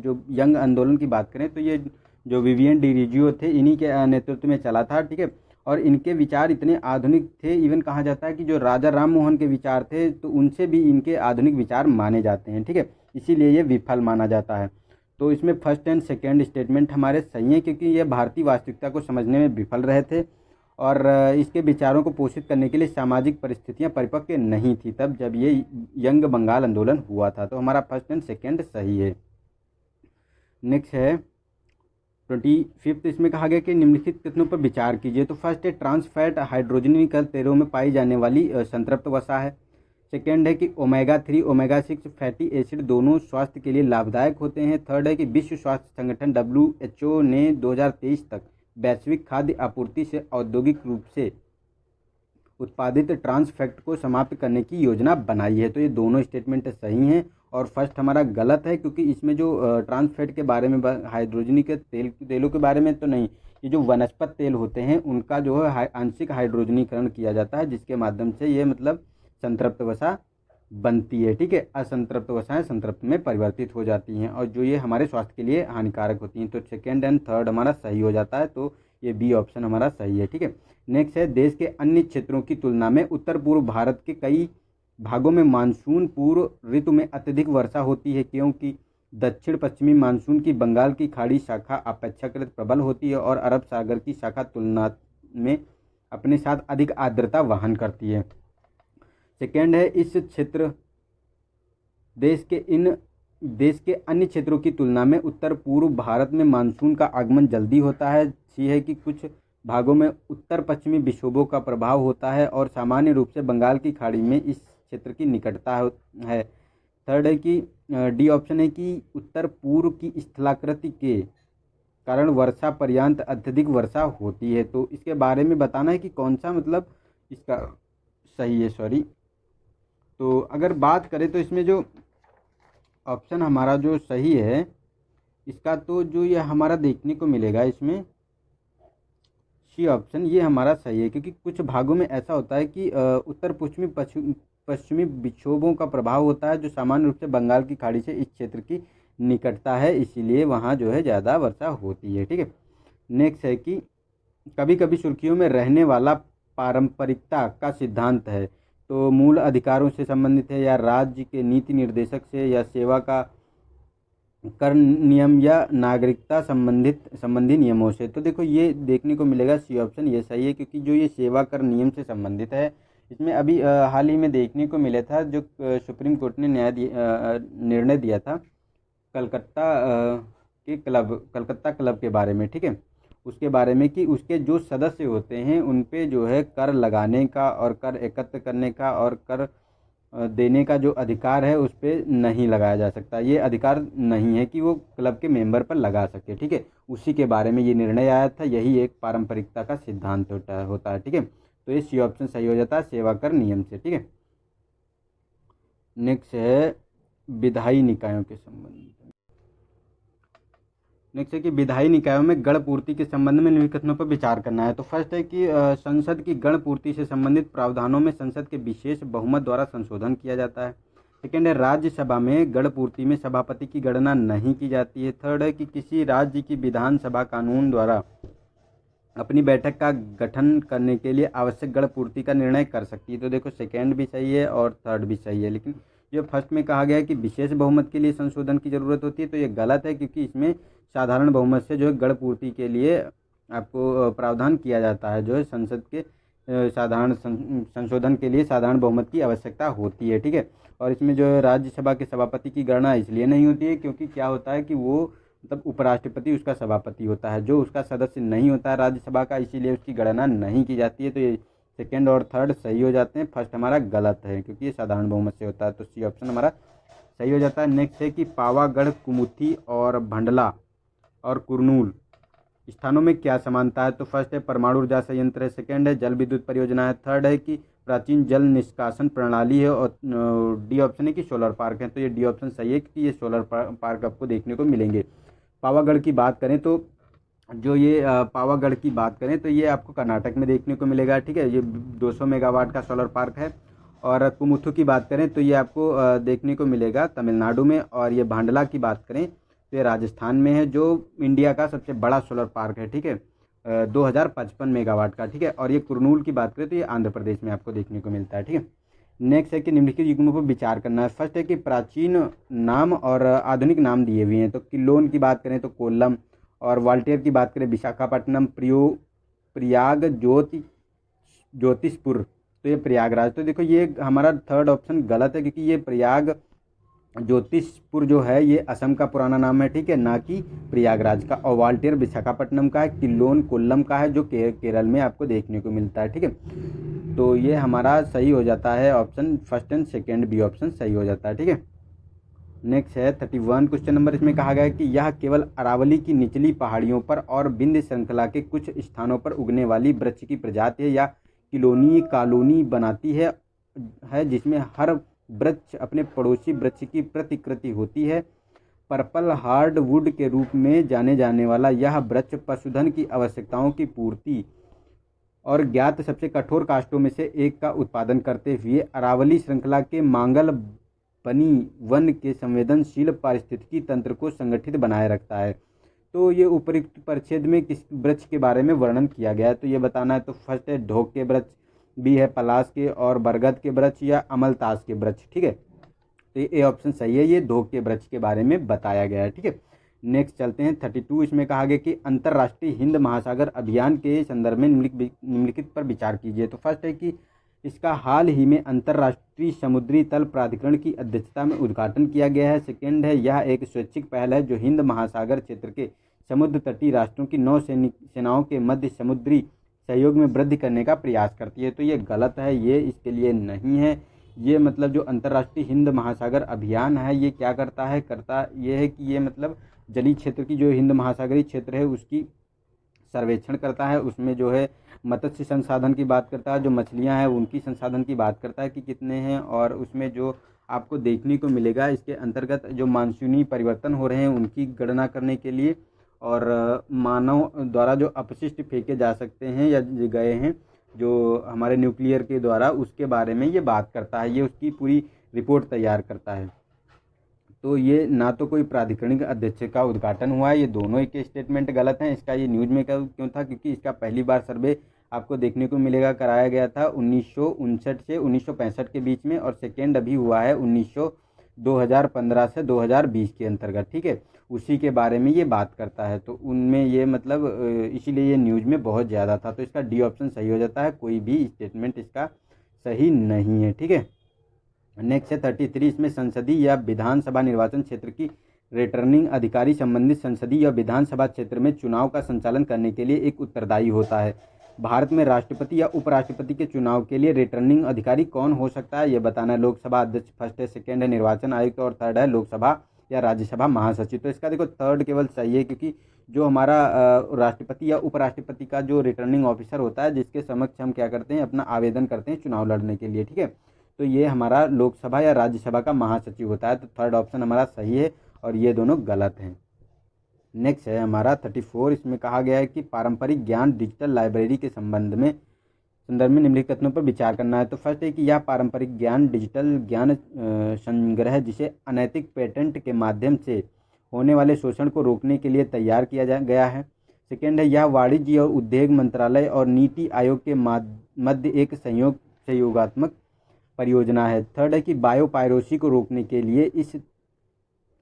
जो यंग आंदोलन की बात करें तो ये जो विवियन डिरीजियो थे इन्हीं के नेतृत्व में चला था। ठीक है, और इनके विचार इतने आधुनिक थे, इवन कहा जाता है कि जो राजा राम मोहन के विचार थे तो उनसे भी इनके आधुनिक विचार माने जाते हैं। ठीक है, इसीलिए ये विफल माना जाता है। तो इसमें फर्स्ट एंड सेकेंड स्टेटमेंट हमारे सही हैं, क्योंकि ये भारतीय वास्तविकता को समझने में विफल रहे थे और इसके विचारों को पोषित करने के लिए सामाजिक परिस्थितियां परिपक्व नहीं थी तब जब ये यंग बंगाल आंदोलन हुआ था। तो हमारा फर्स्ट एंड सेकेंड सही है। नेक्स्ट है 25, इसमें कहा गया कि निम्नलिखित कथनों पर विचार कीजिए। तो फर्स्ट है ट्रांस फैट हाइड्रोजनीकल तेलों में पाई जाने वाली संतृप्त वसा है। सेकेंड है कि ओमेगा 3 ओमेगा 6 फैटी एसिड दोनों स्वास्थ्य के लिए लाभदायक होते हैं। थर्ड है कि विश्व स्वास्थ्य संगठन WHO ने 2023 तक वैश्विक खाद्य आपूर्ति से औद्योगिक रूप से उत्पादित ट्रांस फैट को समाप्त करने की योजना बनाई है। तो ये दोनों स्टेटमेंट सही हैं और फर्स्ट हमारा गलत है, क्योंकि इसमें जो ट्रांस फैट के बारे में हाइड्रोजनी के तेलों के बारे में तो नहीं, ये जो वनस्पत तेल होते हैं उनका जो है आंशिक हाइड्रोजनीकरण किया जाता है जिसके माध्यम से ये मतलब संतृप्त वसा बनती है। ठीक है, असंतृप्त वसाएं संतृप्त में परिवर्तित हो जाती हैं और जो ये हमारे स्वास्थ्य के लिए हानिकारक होती हैं। तो सेकेंड एंड थर्ड हमारा सही हो जाता है, तो ये बी ऑप्शन हमारा सही है। ठीक है, नेक्स्ट है देश के अन्य क्षेत्रों की तुलना में उत्तर पूर्व भारत के कई भागों में मानसून पूर्व ऋतु में अत्यधिक वर्षा होती है, क्योंकि दक्षिण पश्चिमी मानसून की बंगाल की खाड़ी शाखा अपेक्षाकृत प्रबल होती है और अरब सागर की शाखा तुलना में अपने साथ अधिक आर्द्रता वहन करती है। सेकेंड है इस क्षेत्र देश के इन देश के अन्य क्षेत्रों की तुलना में उत्तर पूर्व भारत में मानसून का आगमन जल्दी होता है। सी है कि कुछ भागों में उत्तर पश्चिमी विक्षोभों का प्रभाव होता है और सामान्य रूप से बंगाल की खाड़ी में इस क्षेत्र की निकटता है। थर्ड है कि डी ऑप्शन है कि उत्तर पूर्व की स्थलाकृति के कारण वर्षा पर्यांत अत्यधिक वर्षा होती है। तो इसके बारे में बताना है कि कौन सा मतलब इसका सही है, सॉरी। तो अगर बात करें तो इसमें जो ऑप्शन हमारा जो सही है इसका, तो जो ये हमारा देखने को मिलेगा इसमें सी ऑप्शन, ये हमारा सही है। क्योंकि कुछ भागों में ऐसा होता है कि उत्तर पश्चिमी विक्षोभों का प्रभाव होता है जो सामान्य रूप से बंगाल की खाड़ी से इस क्षेत्र की निकटता है, इसीलिए वहाँ जो है ज़्यादा वर्षा होती है। ठीक है। नेक्स्ट है कि कभी कभी सुर्खियों में रहने वाला पारंपरिकता का सिद्धांत है, तो मूल अधिकारों से संबंधित है या राज्य के नीति निर्देशक से या सेवा का कर नियम या नागरिकता संबंधी नियमों से। तो देखो ये देखने को मिलेगा सी ऑप्शन, ये सही है। क्योंकि जो ये सेवा कर नियम से संबंधित है, इसमें अभी हाल ही में देखने को मिला था जो सुप्रीम कोर्ट ने निर्णय दिया था कलकत्ता क्लब के बारे में। ठीक है। उसके बारे में कि उसके जो सदस्य होते हैं उन पे जो है कर लगाने का और कर एकत्र करने का और कर देने का जो अधिकार है उस पर नहीं लगाया जा सकता। ये अधिकार नहीं है कि वो क्लब के मेंबर पर लगा सके। ठीक है। उसी के बारे में ये निर्णय आया था, यही एक पारंपरिकता का सिद्धांत होता है। ठीक है। तो ये सी ऑप्शन सही हो जाता है, सेवा कर नियम से। ठीक है। नेक्स्ट है विधायी निकायों के संबंध में। नेक्स्ट है कि विधायी निकायों में गण पूर्ति के संबंध में निम्न कथनों पर विचार करना है। तो फर्स्ट है कि संसद की गण पूर्ति से संबंधित प्रावधानों में संसद के विशेष बहुमत द्वारा संशोधन किया जाता है। सेकेंड है राज्यसभा में गण पूर्ति में सभापति की गणना नहीं की जाती है। थर्ड है कि किसी राज्य की विधानसभा कानून द्वारा अपनी बैठक का गठन करने के लिए आवश्यक गण पूर्ति का निर्णय कर सकती है। तो देखो सेकेंड भी सही है और थर्ड भी सही है, लेकिन जो फर्स्ट में कहा गया है कि विशेष बहुमत के लिए संशोधन की जरूरत होती है तो ये गलत है। क्योंकि इसमें साधारण बहुमत से जो है गण पूर्ति के लिए आपको प्रावधान किया जाता है, जो है संसद के साधारण संशोधन के लिए साधारण बहुमत की आवश्यकता होती है। ठीक है। और इसमें जो है राज्यसभा के सभापति की गणना इसलिए नहीं होती है क्योंकि क्या होता है कि वो मतलब उपराष्ट्रपति उसका सभापति होता है, जो उसका सदस्य नहीं होता है राज्यसभा का, इसीलिए उसकी गणना नहीं की जाती है। तो ये सेकेंड और थर्ड सही हो जाते हैं, फर्स्ट हमारा गलत है क्योंकि ये साधारण बहुमत से होता है। तो सी ऑप्शन हमारा सही हो जाता है। नेक्स्ट है कि पावागढ़, कुमुथी और भंडला और कुरनूल स्थानों में क्या समानता है। तो फर्स्ट है परमाणु ऊर्जा संयंत्र है, सेकेंड है जल विद्युत परियोजना है, थर्ड है कि प्राचीन जल निष्कासन प्रणाली है और डी ऑप्शन है कि सोलर पार्क है। तो ये डी ऑप्शन सही है कि ये सोलर पार्क आपको देखने को मिलेंगे। पावागढ़ की बात करें तो जो ये पावागढ़ की बात करें तो ये आपको कर्नाटक में देखने को मिलेगा। ठीक है। ये 200 मेगावाट का सोलर पार्क है। और कुमुथु की बात करें तो ये आपको देखने को मिलेगा तमिलनाडु में। और ये भांडला की बात करें तो ये राजस्थान में है, जो इंडिया का सबसे बड़ा सोलर पार्क है। ठीक है। 2055 मेगावाट का। ठीक है। और ये कुरनूल की बात करें तो ये आंध्र प्रदेश में आपको देखने को मिलता है। ठीक है। नेक्स्ट है कि निम्नलिखित युग्मों पर विचार करना है। फर्स्ट है कि प्राचीन नाम और आधुनिक नाम दिए हुए हैं। तो किलोन की बात करें तो कोल्लम, और वाल्टेयर की बात करें विशाखापट्टनम, प्रयाग ज्योतिषपुर, तो ये प्रयागराज। तो देखो ये हमारा थर्ड ऑप्शन गलत है क्योंकि ये प्रयाग ज्योतिषपुर जो है ये असम का पुराना नाम है। ठीक है, ना कि प्रयागराज का। और वाल्टेयर विशाखापट्टनम का है, किलोन कोल्लम का है जो केरल में आपको देखने को मिलता है। ठीक है। तो ये हमारा सही हो जाता है option first and second, B option सही हो जाता है। ठीक है। नेक्स्ट है 31 क्वेश्चन नंबर। इसमें कहा गया है कि यह केवल अरावली की निचली पहाड़ियों पर और विंध्य श्रृंखला के कुछ स्थानों पर उगने वाली वृक्ष की प्रजाति है या कॉलोनी बनाती है जिसमें हर वृक्ष अपने पड़ोसी वृक्ष की प्रतिकृति होती है। पर्पल हार्डवुड के रूप में जाने जाने वाला यह वृक्ष पशुधन की आवश्यकताओं की पूर्ति और ज्ञात सबसे कठोर काष्ठों में से एक का उत्पादन करते हुए अरावली श्रृंखला के मांगल बनी वन के संवेदनशील पारिस्थितिकी तंत्र को संगठित बनाए रखता है। तो ये उपयुक्त परिच्छेद में किस वृक्ष के बारे में वर्णन किया गया है तो ये बताना है। तो फर्स्ट है ढोक के वृक्ष, बी है पलाश के और बरगद के वृक्ष या अमलतास के वृक्ष। ठीक है। तो ये ऑप्शन सही है, ये ढोक के वृक्ष के बारे में बताया गया है। ठीक है। नेक्स्ट चलते हैं 32। इसमें कहा गया कि अंतर्राष्ट्रीय हिंद महासागर अभियान के संदर्भ में निम्नलिखित पर विचार कीजिए। तो फर्स्ट है कि इसका हाल ही में अंतर्राष्ट्रीय समुद्री तल प्राधिकरण की अध्यक्षता में उद्घाटन किया गया है। सेकेंड है, यह एक स्वैच्छिक पहल है जो हिंद महासागर क्षेत्र के समुद्र तटीय राष्ट्रों की सेनाओं के मध्य समुद्री सहयोग में वृद्धि करने का प्रयास करती है। तो ये गलत है, ये इसके लिए नहीं है। ये मतलब जो अंतर्राष्ट्रीय हिंद महासागर अभियान है ये क्या करता है, ये है कि ये मतलब जलीय क्षेत्र की जो हिंद महासागरीय क्षेत्र है उसकी सर्वेक्षण करता है। उसमें जो है मत्स्य संसाधन की बात करता है, जो मछलियां हैं उनकी संसाधन की बात करता है कि कितने हैं, और उसमें जो आपको देखने को मिलेगा इसके अंतर्गत जो मानसूनी परिवर्तन हो रहे हैं उनकी गणना करने के लिए, और मानव द्वारा जो अपशिष्ट फेंके जा सकते हैं या गए हैं जो हमारे न्यूक्लियर के द्वारा, उसके बारे में ये बात करता है। ये उसकी पूरी रिपोर्ट तैयार करता है। तो ये ना तो कोई प्राधिकरणिक अध्यक्ष का उद्घाटन हुआ है, ये दोनों ही के स्टेटमेंट गलत हैं। इसका ये न्यूज़ में क्यों था, क्योंकि इसका पहली बार सर्वे आपको देखने को मिलेगा कराया गया था 1959 से 1965 के बीच में, और सेकेंड अभी हुआ है 2015 से 2020 के अंतर्गत, ठीक है। उसी के बारे में ये बात करता है। तो उनमें ये मतलब इसीलिए ये न्यूज़ में बहुत ज़्यादा था। तो इसका डी ऑप्शन सही हो जाता है, कोई भी स्टेटमेंट इसका सही नहीं है, ठीक है। नेक्स्ट है 33, इसमें संसदीय या विधानसभा निर्वाचन क्षेत्र की रिटर्निंग अधिकारी संबंधित संसदीय या विधानसभा क्षेत्र में चुनाव का संचालन करने के लिए एक उत्तरदायी होता है। भारत में राष्ट्रपति या उपराष्ट्रपति के चुनाव के लिए रिटर्निंग अधिकारी कौन हो सकता है, ये बताना है। लोकसभा अध्यक्ष फर्स्ट है, सेकेंड है निर्वाचन आयुक्त, और थर्ड है लोकसभा या राज्यसभा महासचिव। तो इसका देखो थर्ड केवल सही है, क्योंकि जो हमारा राष्ट्रपति या उपराष्ट्रपति का जो रिटर्निंग ऑफिसर होता है जिसके समक्ष हम क्या करते हैं, अपना आवेदन करते हैं चुनाव लड़ने के लिए, ठीक है। तो ये हमारा लोकसभा या राज्यसभा का महासचिव होता है। तो थर्ड ऑप्शन हमारा सही है और ये दोनों गलत हैं। नेक्स्ट है हमारा 34, इसमें कहा गया है कि पारंपरिक ज्ञान डिजिटल लाइब्रेरी के संदर्भ में निम्नलिखित कथनों पर विचार करना है। तो फर्स्ट है कि यह पारंपरिक ज्ञान डिजिटल ज्ञान संग्रह जिसे अनैतिक पेटेंट के माध्यम से होने वाले शोषण को रोकने के लिए तैयार किया गया है। सेकेंड है, यह वाणिज्य और उद्योग मंत्रालय और नीति आयोग के मध्य एक सहयोगात्मक परियोजना है। थर्ड है कि बायोपायरेसी को रोकने के लिए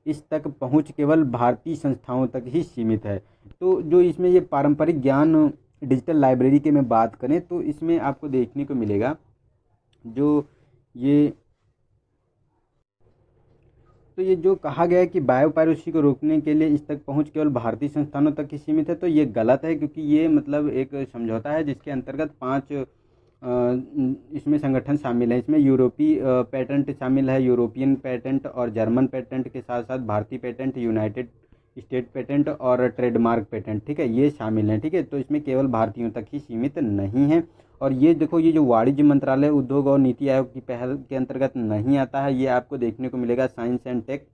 इस तक पहुंच केवल भारतीय संस्थाओं तक ही सीमित है। तो जो इसमें ये पारंपरिक ज्ञान डिजिटल लाइब्रेरी के में बात करें तो इसमें आपको देखने को मिलेगा ये जो कहा गया है कि बायोपायरेसी को रोकने के लिए इस तक पहुंच केवल भारतीय संस्थानों तक ही सीमित है, तो ये गलत है, क्योंकि ये मतलब एक समझौता है जिसके अंतर्गत 5 इसमें संगठन शामिल है। इसमें यूरोपीय पेटेंट शामिल है, यूरोपियन पेटेंट और जर्मन पेटेंट के साथ साथ भारतीय पेटेंट, यूनाइटेड स्टेट पेटेंट और ट्रेडमार्क पेटेंट, ठीक है, ये शामिल हैं, ठीक है। तो इसमें केवल भारतीयों तक ही सीमित नहीं है। और ये देखो, ये जो वाणिज्य मंत्रालय, उद्योग और नीति आयोग की पहल के अंतर्गत नहीं आता है। ये आपको देखने को मिलेगा साइंस एंड टेक,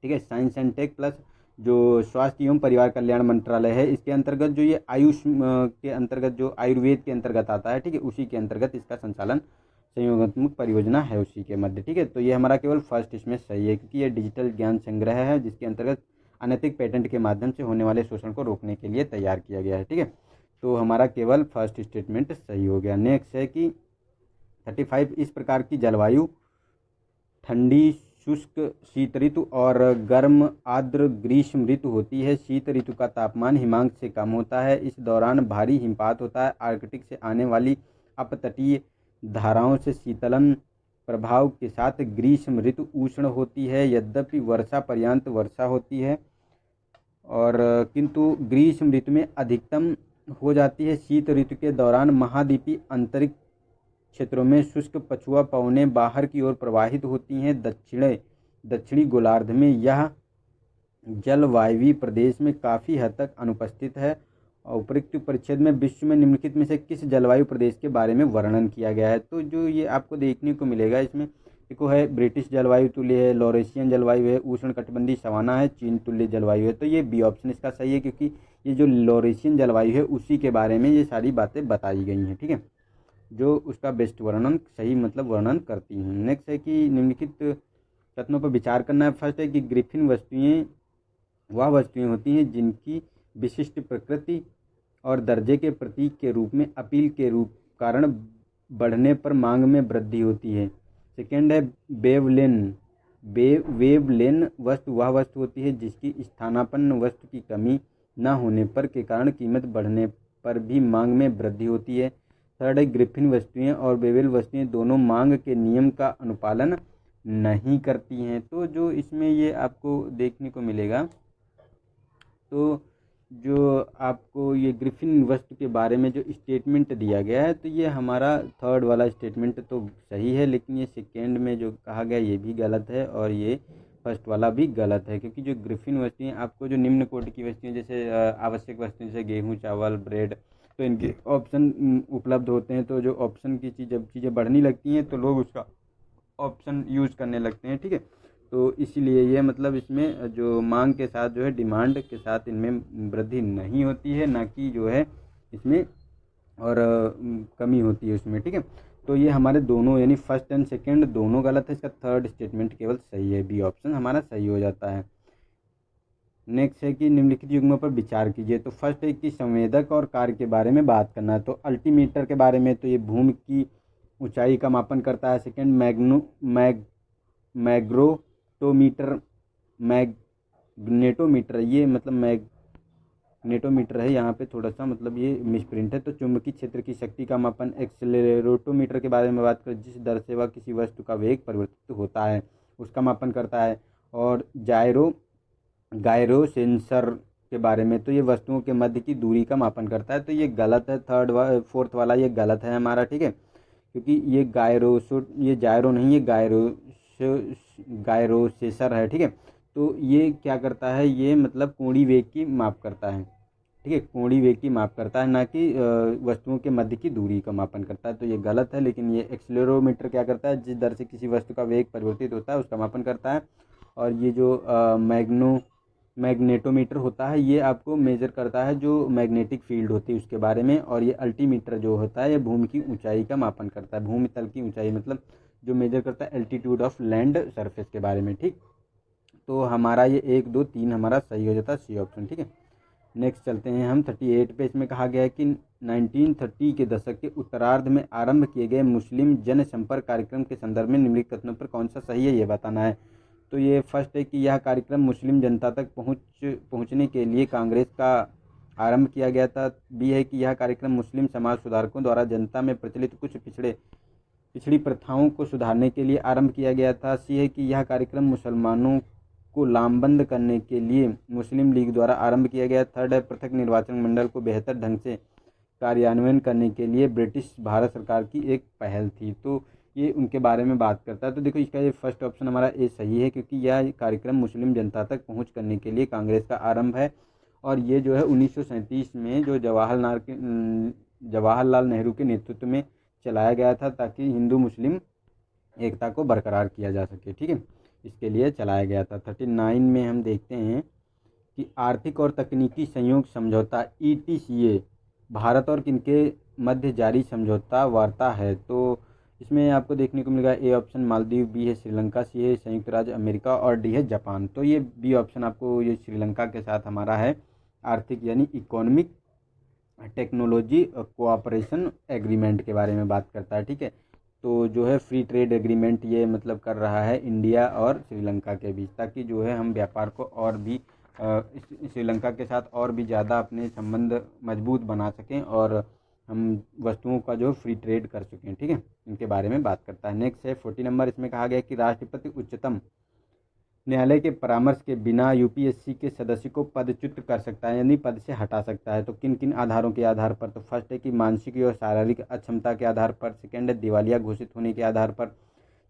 ठीक है, साइंस एंड टेक प्लस जो स्वास्थ्य एवं परिवार कल्याण मंत्रालय है इसके अंतर्गत जो ये आयुष के अंतर्गत जो आयुर्वेद के अंतर्गत आता है, ठीक है, उसी के अंतर्गत इसका संचालन संयोगात्मक परियोजना है उसी के मध्य, ठीक है। तो ये हमारा केवल फर्स्ट इसमें सही है, क्योंकि ये डिजिटल ज्ञान संग्रह है जिसके अंतर्गत अनैतिक पेटेंट के माध्यम से होने वाले शोषण को रोकने के लिए तैयार किया गया है, ठीक है। तो हमारा केवल फर्स्ट स्टेटमेंट सही हो गया। नेक्स्ट है कि 35, इस प्रकार की जलवायु ठंडी, शुष्क शीत ऋतु और गर्म आर्द्र ग्रीष्म ऋतु होती है। शीत ऋतु का तापमान हिमांक से कम होता है, इस दौरान भारी हिमपात होता है। आर्कटिक से आने वाली अपतटीय धाराओं से शीतलन प्रभाव के साथ ग्रीष्म ऋतु उष्ण होती है, यद्यपि वर्षा पर्याप्त वर्षा होती है और किंतु ग्रीष्म ऋतु में अधिकतम हो जाती है। शीत ऋतु के दौरान महाद्वीपीय अंतरिक्ष क्षेत्रों में शुष्क पछुआ पवनें बाहर की ओर प्रवाहित होती हैं। दक्षिणी गोलार्ध में यह जलवायवीय प्रदेश में काफ़ी हद तक अनुपस्थित है। और उपरोक्त परिच्छेद में विश्व में निम्नलिखित में से किस जलवायु प्रदेश के बारे में वर्णन किया गया है। तो जो ये आपको देखने को मिलेगा इसमें देखो है ब्रिटिश जलवायु तुल्य है, लॉरेशियन जलवायु है, उष्ण कटिबंधीय सवाना है, चीन तुल्य जलवायु है। तो ये बी ऑप्शन इसका सही है, क्योंकि ये जो लॉरेशियन जलवायु है उसी के बारे में ये सारी बातें बताई गई हैं, ठीक है, जो उसका बेस्ट वर्णन सही मतलब वर्णन करती हैं। नेक्स्ट है कि निम्नलिखित कथनों पर विचार करना है। फर्स्ट है कि ग्रिफिन वस्तुएं वह वस्तुएं होती हैं जिनकी विशिष्ट प्रकृति और दर्जे के प्रतीक के रूप में अपील के रूप कारण बढ़ने पर मांग में वृद्धि होती है। सेकेंड है वेवलेन वस्तु वह वस्तु होती है जिसकी स्थानापन्न वस्तु की कमी न होने पर के कारण कीमत बढ़ने पर भी मांग में वृद्धि होती है। थर्ड है ग्रिफिन वस्तुएं और बेवेल वस्तुएं दोनों मांग के नियम का अनुपालन नहीं करती हैं। तो जो इसमें ये आपको देखने को मिलेगा, तो जो आपको ये ग्रिफिन वस्तु के बारे में जो स्टेटमेंट दिया गया है, तो ये हमारा थर्ड वाला स्टेटमेंट तो सही है, लेकिन ये सेकेंड में जो कहा गया ये भी गलत है और ये फर्स्ट वाला भी गलत है। क्योंकि जो ग्रिफिन वस्तुएं आपको जो निम्न कोटि की वस्तुएं जैसे आवश्यक वस्तुएं जैसे गेहूँ, चावल, ब्रेड, तो इनके ऑप्शन उपलब्ध होते हैं। तो जो ऑप्शन की जब चीज़ें बढ़ने लगती हैं तो लोग उसका ऑप्शन यूज़ करने लगते हैं, ठीक है। तो इसीलिए ये मतलब इसमें जो मांग के साथ जो है डिमांड के साथ इनमें वृद्धि नहीं होती है, ना कि जो है इसमें और कमी होती है उसमें, ठीक है। तो ये हमारे दोनों यानी फर्स्ट एंड सेकंड दोनों गलत है, इसका थर्ड स्टेटमेंट केवल सही है, बी ऑप्शन हमारा सही हो जाता है। नेक्स्ट है कि निम्नलिखित युग्मों पर विचार कीजिए। तो फर्स्ट है कि संवेदक और कार्य के बारे में बात करना है। तो अल्टीमीटर के बारे में, तो ये भूमि की ऊंचाई का मापन करता है। सेकंड मैग्नेटोमीटर, मैग्नेटोमीटर ये मतलब मैग्नेटोमीटर है, यहाँ पे थोड़ा सा मतलब ये मिसप्रिंट है। तो चुंबकीय क्षेत्र की शक्ति का मापन। एक्सेलेरोमीटर के बारे में बात करें, जिस दर से वह किसी वस्तु का वेग परिवर्तित होता है उसका मापन करता है। और गायरो सेंसर के बारे में, तो ये वस्तुओं के मध्य की दूरी का मापन करता है। तो ये गलत है, फोर्थ वाला ये गलत है हमारा, ठीक है। क्योंकि ये जायरो नहीं, ये गायरोसेसर है, ठीक है। तो ये क्या करता है, ये मतलब कोणीय वेग की माप करता है, ठीक है, कोणीय वेग की माप करता है, ना कि वस्तुओं के मध्य की दूरी का मापन करता है। तो ये गलत है। लेकिन ये एक्सेलेरोमीटर क्या करता है, जिस दर से किसी वस्तु का वेग परिवर्तित होता है उसका मापन करता है। और ये जो मैग्नेटोमीटर होता है ये आपको मेजर करता है जो मैग्नेटिक फील्ड होती है उसके बारे में। और ये अल्टीमीटर जो होता है ये भूमि की ऊंचाई का मापन करता है, भूमि तल की ऊंचाई मतलब जो मेजर करता है एल्टीट्यूड ऑफ लैंड सरफेस के बारे में, ठीक। तो हमारा ये 1, 2, 3 हमारा सही हो जाता है, सी ऑप्शन, ठीक है। नेक्स्ट चलते हैं हम 38 पे। इसमें कहा गया है कि 1930 के दशक के उत्तरार्ध में आरंभ किए गए मुस्लिम जनसंपर्क कार्यक्रम के संदर्भ में निम्नलिखित कथनों पर कौन सा सही है ये बताना है। तो ये फर्स्ट है कि यह कार्यक्रम मुस्लिम जनता तक पहुंचने के लिए कांग्रेस का आरंभ किया गया था। बी है कि यह कार्यक्रम मुस्लिम समाज सुधारकों द्वारा जनता में प्रचलित कुछ पिछड़ी प्रथाओं को सुधारने के लिए आरंभ किया गया था। सी है कि यह कार्यक्रम मुसलमानों को लामबंद करने के लिए मुस्लिम लीग द्वारा आरंभ किया गया। थर्ड है पृथक निर्वाचन मंडल को बेहतर ढंग से कार्यान्वयन करने के लिए ब्रिटिश भारत सरकार की एक पहल थी। तो ये उनके बारे में बात करता है। तो देखो इसका ये फर्स्ट ऑप्शन हमारा ए सही है, क्योंकि यह कार्यक्रम मुस्लिम जनता तक पहुंच करने के लिए कांग्रेस का आरंभ है। और ये जो है 1937 में जो जवाहरलाल नेहरू के नेतृत्व में चलाया गया था, ताकि हिंदू मुस्लिम एकता को बरकरार किया जा सके, ठीक है, इसके लिए चलाया गया था। 39 में हम देखते हैं कि आर्थिक और तकनीकी सहयोग समझौता ETCA भारत और किनके मध्य जारी समझौता वार्ता है। तो इसमें आपको देखने को मिलेगा ए ऑप्शन मालदीव, बी है श्रीलंका, सी है संयुक्त राज्य अमेरिका और डी है जापान। तो ये बी ऑप्शन आपको ये श्रीलंका के साथ हमारा है आर्थिक यानी इकोनॉमिक टेक्नोलॉजी कोऑपरेशन एग्रीमेंट के बारे में बात करता है, ठीक है। तो जो है फ्री ट्रेड एग्रीमेंट ये मतलब कर रहा है इंडिया और श्रीलंका के बीच, ताकि जो है हम व्यापार को और भी श्रीलंका के साथ और भी ज़्यादा अपने संबंध मजबूत बना सकें और हम वस्तुओं का जो फ्री ट्रेड कर चुके हैं, ठीक है, इनके बारे में बात करता है। नेक्स्ट है 40 नंबर। इसमें कहा गया कि राष्ट्रपति उच्चतम न्यायालय के परामर्श के बिना UPSC के सदस्य को पदच्युत कर सकता है, यानी पद से हटा सकता है। तो किन किन आधारों के आधार पर? तो फर्स्ट है कि मानसिक और शारीरिक अक्षमता के आधार पर। सेकंड है दिवालिया घोषित होने के आधार पर।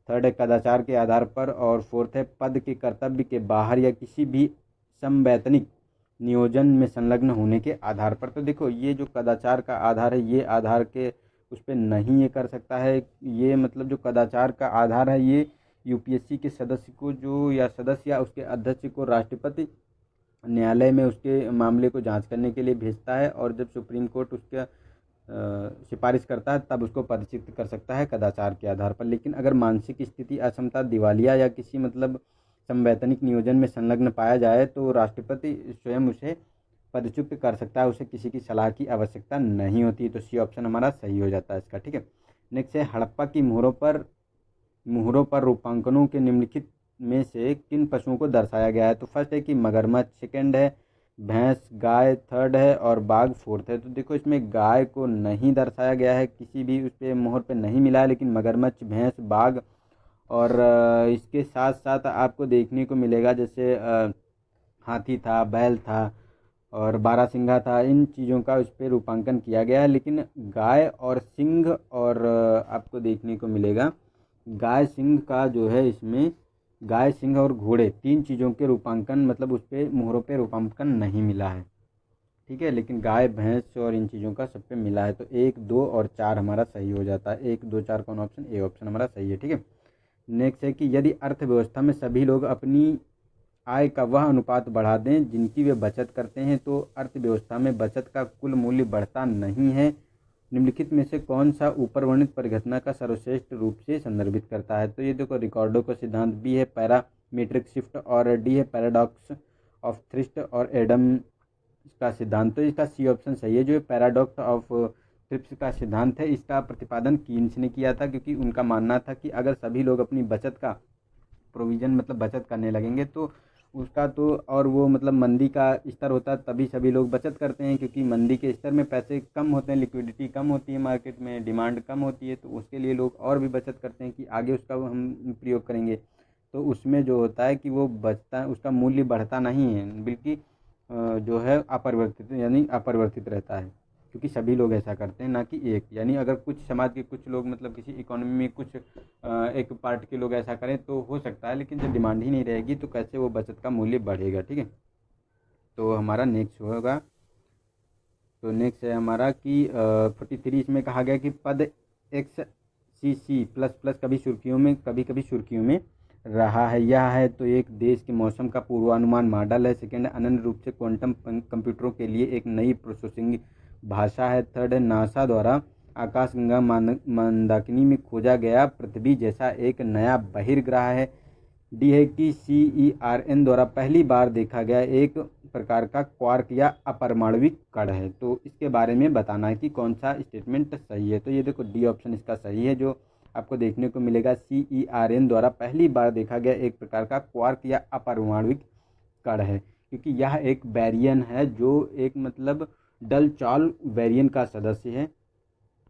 थर्ड है कदाचार के आधार पर। और फोर्थ है पद के कर्तव्य के बाहर या किसी भी संवैतनिक नियोजन में संलग्न होने के आधार पर। तो देखो ये जो कदाचार का आधार है ये आधार के उस पर नहीं ये कर सकता है। ये मतलब जो कदाचार का आधार है ये UPSC के सदस्य को जो या सदस्य या उसके अध्यक्ष को राष्ट्रपति न्यायालय में उसके मामले को जांच करने के लिए भेजता है, और जब सुप्रीम कोर्ट उसका सिफारिश करता है तब उसको पदच्युत कर सकता है कदाचार के आधार पर। लेकिन अगर मानसिक स्थिति, अक्षमता, दिवालिया या किसी मतलब संवैतनिक नियोजन में संलग्न पाया जाए तो राष्ट्रपति स्वयं उसे पदच्युत कर सकता है, उसे किसी की सलाह की आवश्यकता नहीं होती। तो सी ऑप्शन हमारा सही हो जाता है इसका, ठीक है। नेक्स्ट है हड़प्पा की मुहरों पर रूपांकनों के निम्नलिखित में से किन पशुओं को दर्शाया गया है। तो फर्स्ट है कि मगरमच्छ, सेकंड है भैंस गाय थर्ड है और बाघ फोर्थ है। तो देखो इसमें गाय को नहीं दर्शाया गया है, किसी भी उस पर मोहर पे नहीं मिला है, लेकिन मगरमच्छ, भैंस, बाघ और इसके साथ साथ आपको देखने को मिलेगा जैसे हाथी था, बैल था और बारहसिंघा था, इन चीज़ों का उस पर रूपांकन किया गया है। लेकिन गाय और सिंह और आपको देखने को मिलेगा गाय सिंह का जो है इसमें गाय सिंह और घोड़े तीन चीज़ों के रूपांकन मतलब उस पर मोहरों पे रूपांकन नहीं मिला है, ठीक है। लेकिन गाय भैंस और इन चीज़ों का सब पे मिला है। तो 1, 2 और 4 हमारा सही हो जाता है। 1, 2, 4 कौन ऑप्शन? ए ऑप्शन हमारा सही है, ठीक है। नेक्स्ट है कि यदि अर्थव्यवस्था में सभी लोग अपनी आय का वह अनुपात बढ़ा दें जिनकी वे बचत करते हैं तो अर्थव्यवस्था में बचत का कुल मूल्य बढ़ता नहीं है। निम्नलिखित में से कौन सा ऊपर वर्णित परिघटना का सर्वश्रेष्ठ रूप से संदर्भित करता है? तो ये देखो रिकॉर्डो का सिद्धांत, बी है पैरामीट्रिक शिफ्ट और डी है पैराडॉक्स ऑफ थ्रिफ्ट और एडम का सिद्धांत। तो इसका सी ऑप्शन सही है। जो पैराडॉक्स ऑफ थ्रिफ्ट का सिद्धांत है इसका प्रतिपादन कीन्स ने किया था, क्योंकि उनका मानना था कि अगर सभी लोग अपनी बचत का प्रोविज़न मतलब बचत करने लगेंगे तो उसका तो और वो मतलब मंदी का स्तर होता है तभी सभी लोग बचत करते हैं, क्योंकि मंदी के स्तर में पैसे कम होते हैं, लिक्विडिटी कम होती है, मार्केट में डिमांड कम होती है, तो उसके लिए लोग और भी बचत करते हैं कि आगे उसका हम प्रयोग करेंगे। तो उसमें जो होता है कि वो बचता उसका मूल्य बढ़ता नहीं है, बल्कि जो है अपरिवर्तित यानी अपरिवर्तित रहता है, क्योंकि सभी लोग ऐसा करते हैं, ना कि एक। यानी अगर कुछ समाज के कुछ लोग मतलब किसी इकोनॉमी में कुछ एक पार्ट के लोग ऐसा करें तो हो सकता है, लेकिन जब डिमांड ही नहीं रहेगी तो कैसे वो बचत का मूल्य बढ़ेगा, ठीक है। तो हमारा नेक्स्ट होगा, तो नेक्स्ट है हमारा कि 43 इसमें कहा गया कि पद XCC++ कभी सुर्खियों में कभी कभी सुर्खियों में रहा है। यह है तो एक देश के मौसम का पूर्वानुमान मॉडल है। सेकंड, अनन्य रूप से क्वांटम कंप्यूटरों के लिए एक नई प्रोसेसिंग भाषा है। थर्ड है, नासा द्वारा आकाशगंगा मंदाकिनी में खोजा गया पृथ्वी जैसा एक नया बहिर्ग्रह है। डी है कि CERN द्वारा पहली बार देखा गया एक प्रकार का क्वार्क या अपरमाणविक कण है। तो इसके बारे में बताना है कि कौन सा स्टेटमेंट सही है। तो ये देखो डी ऑप्शन इसका सही है। जो आपको देखने को मिलेगा CERN द्वारा पहली बार देखा गया एक प्रकार का क्वार्क या अपरमाणविक कण है, क्योंकि यह एक बैरियन है जो एक मतलब डल चार्ल बैरियन का सदस्य है,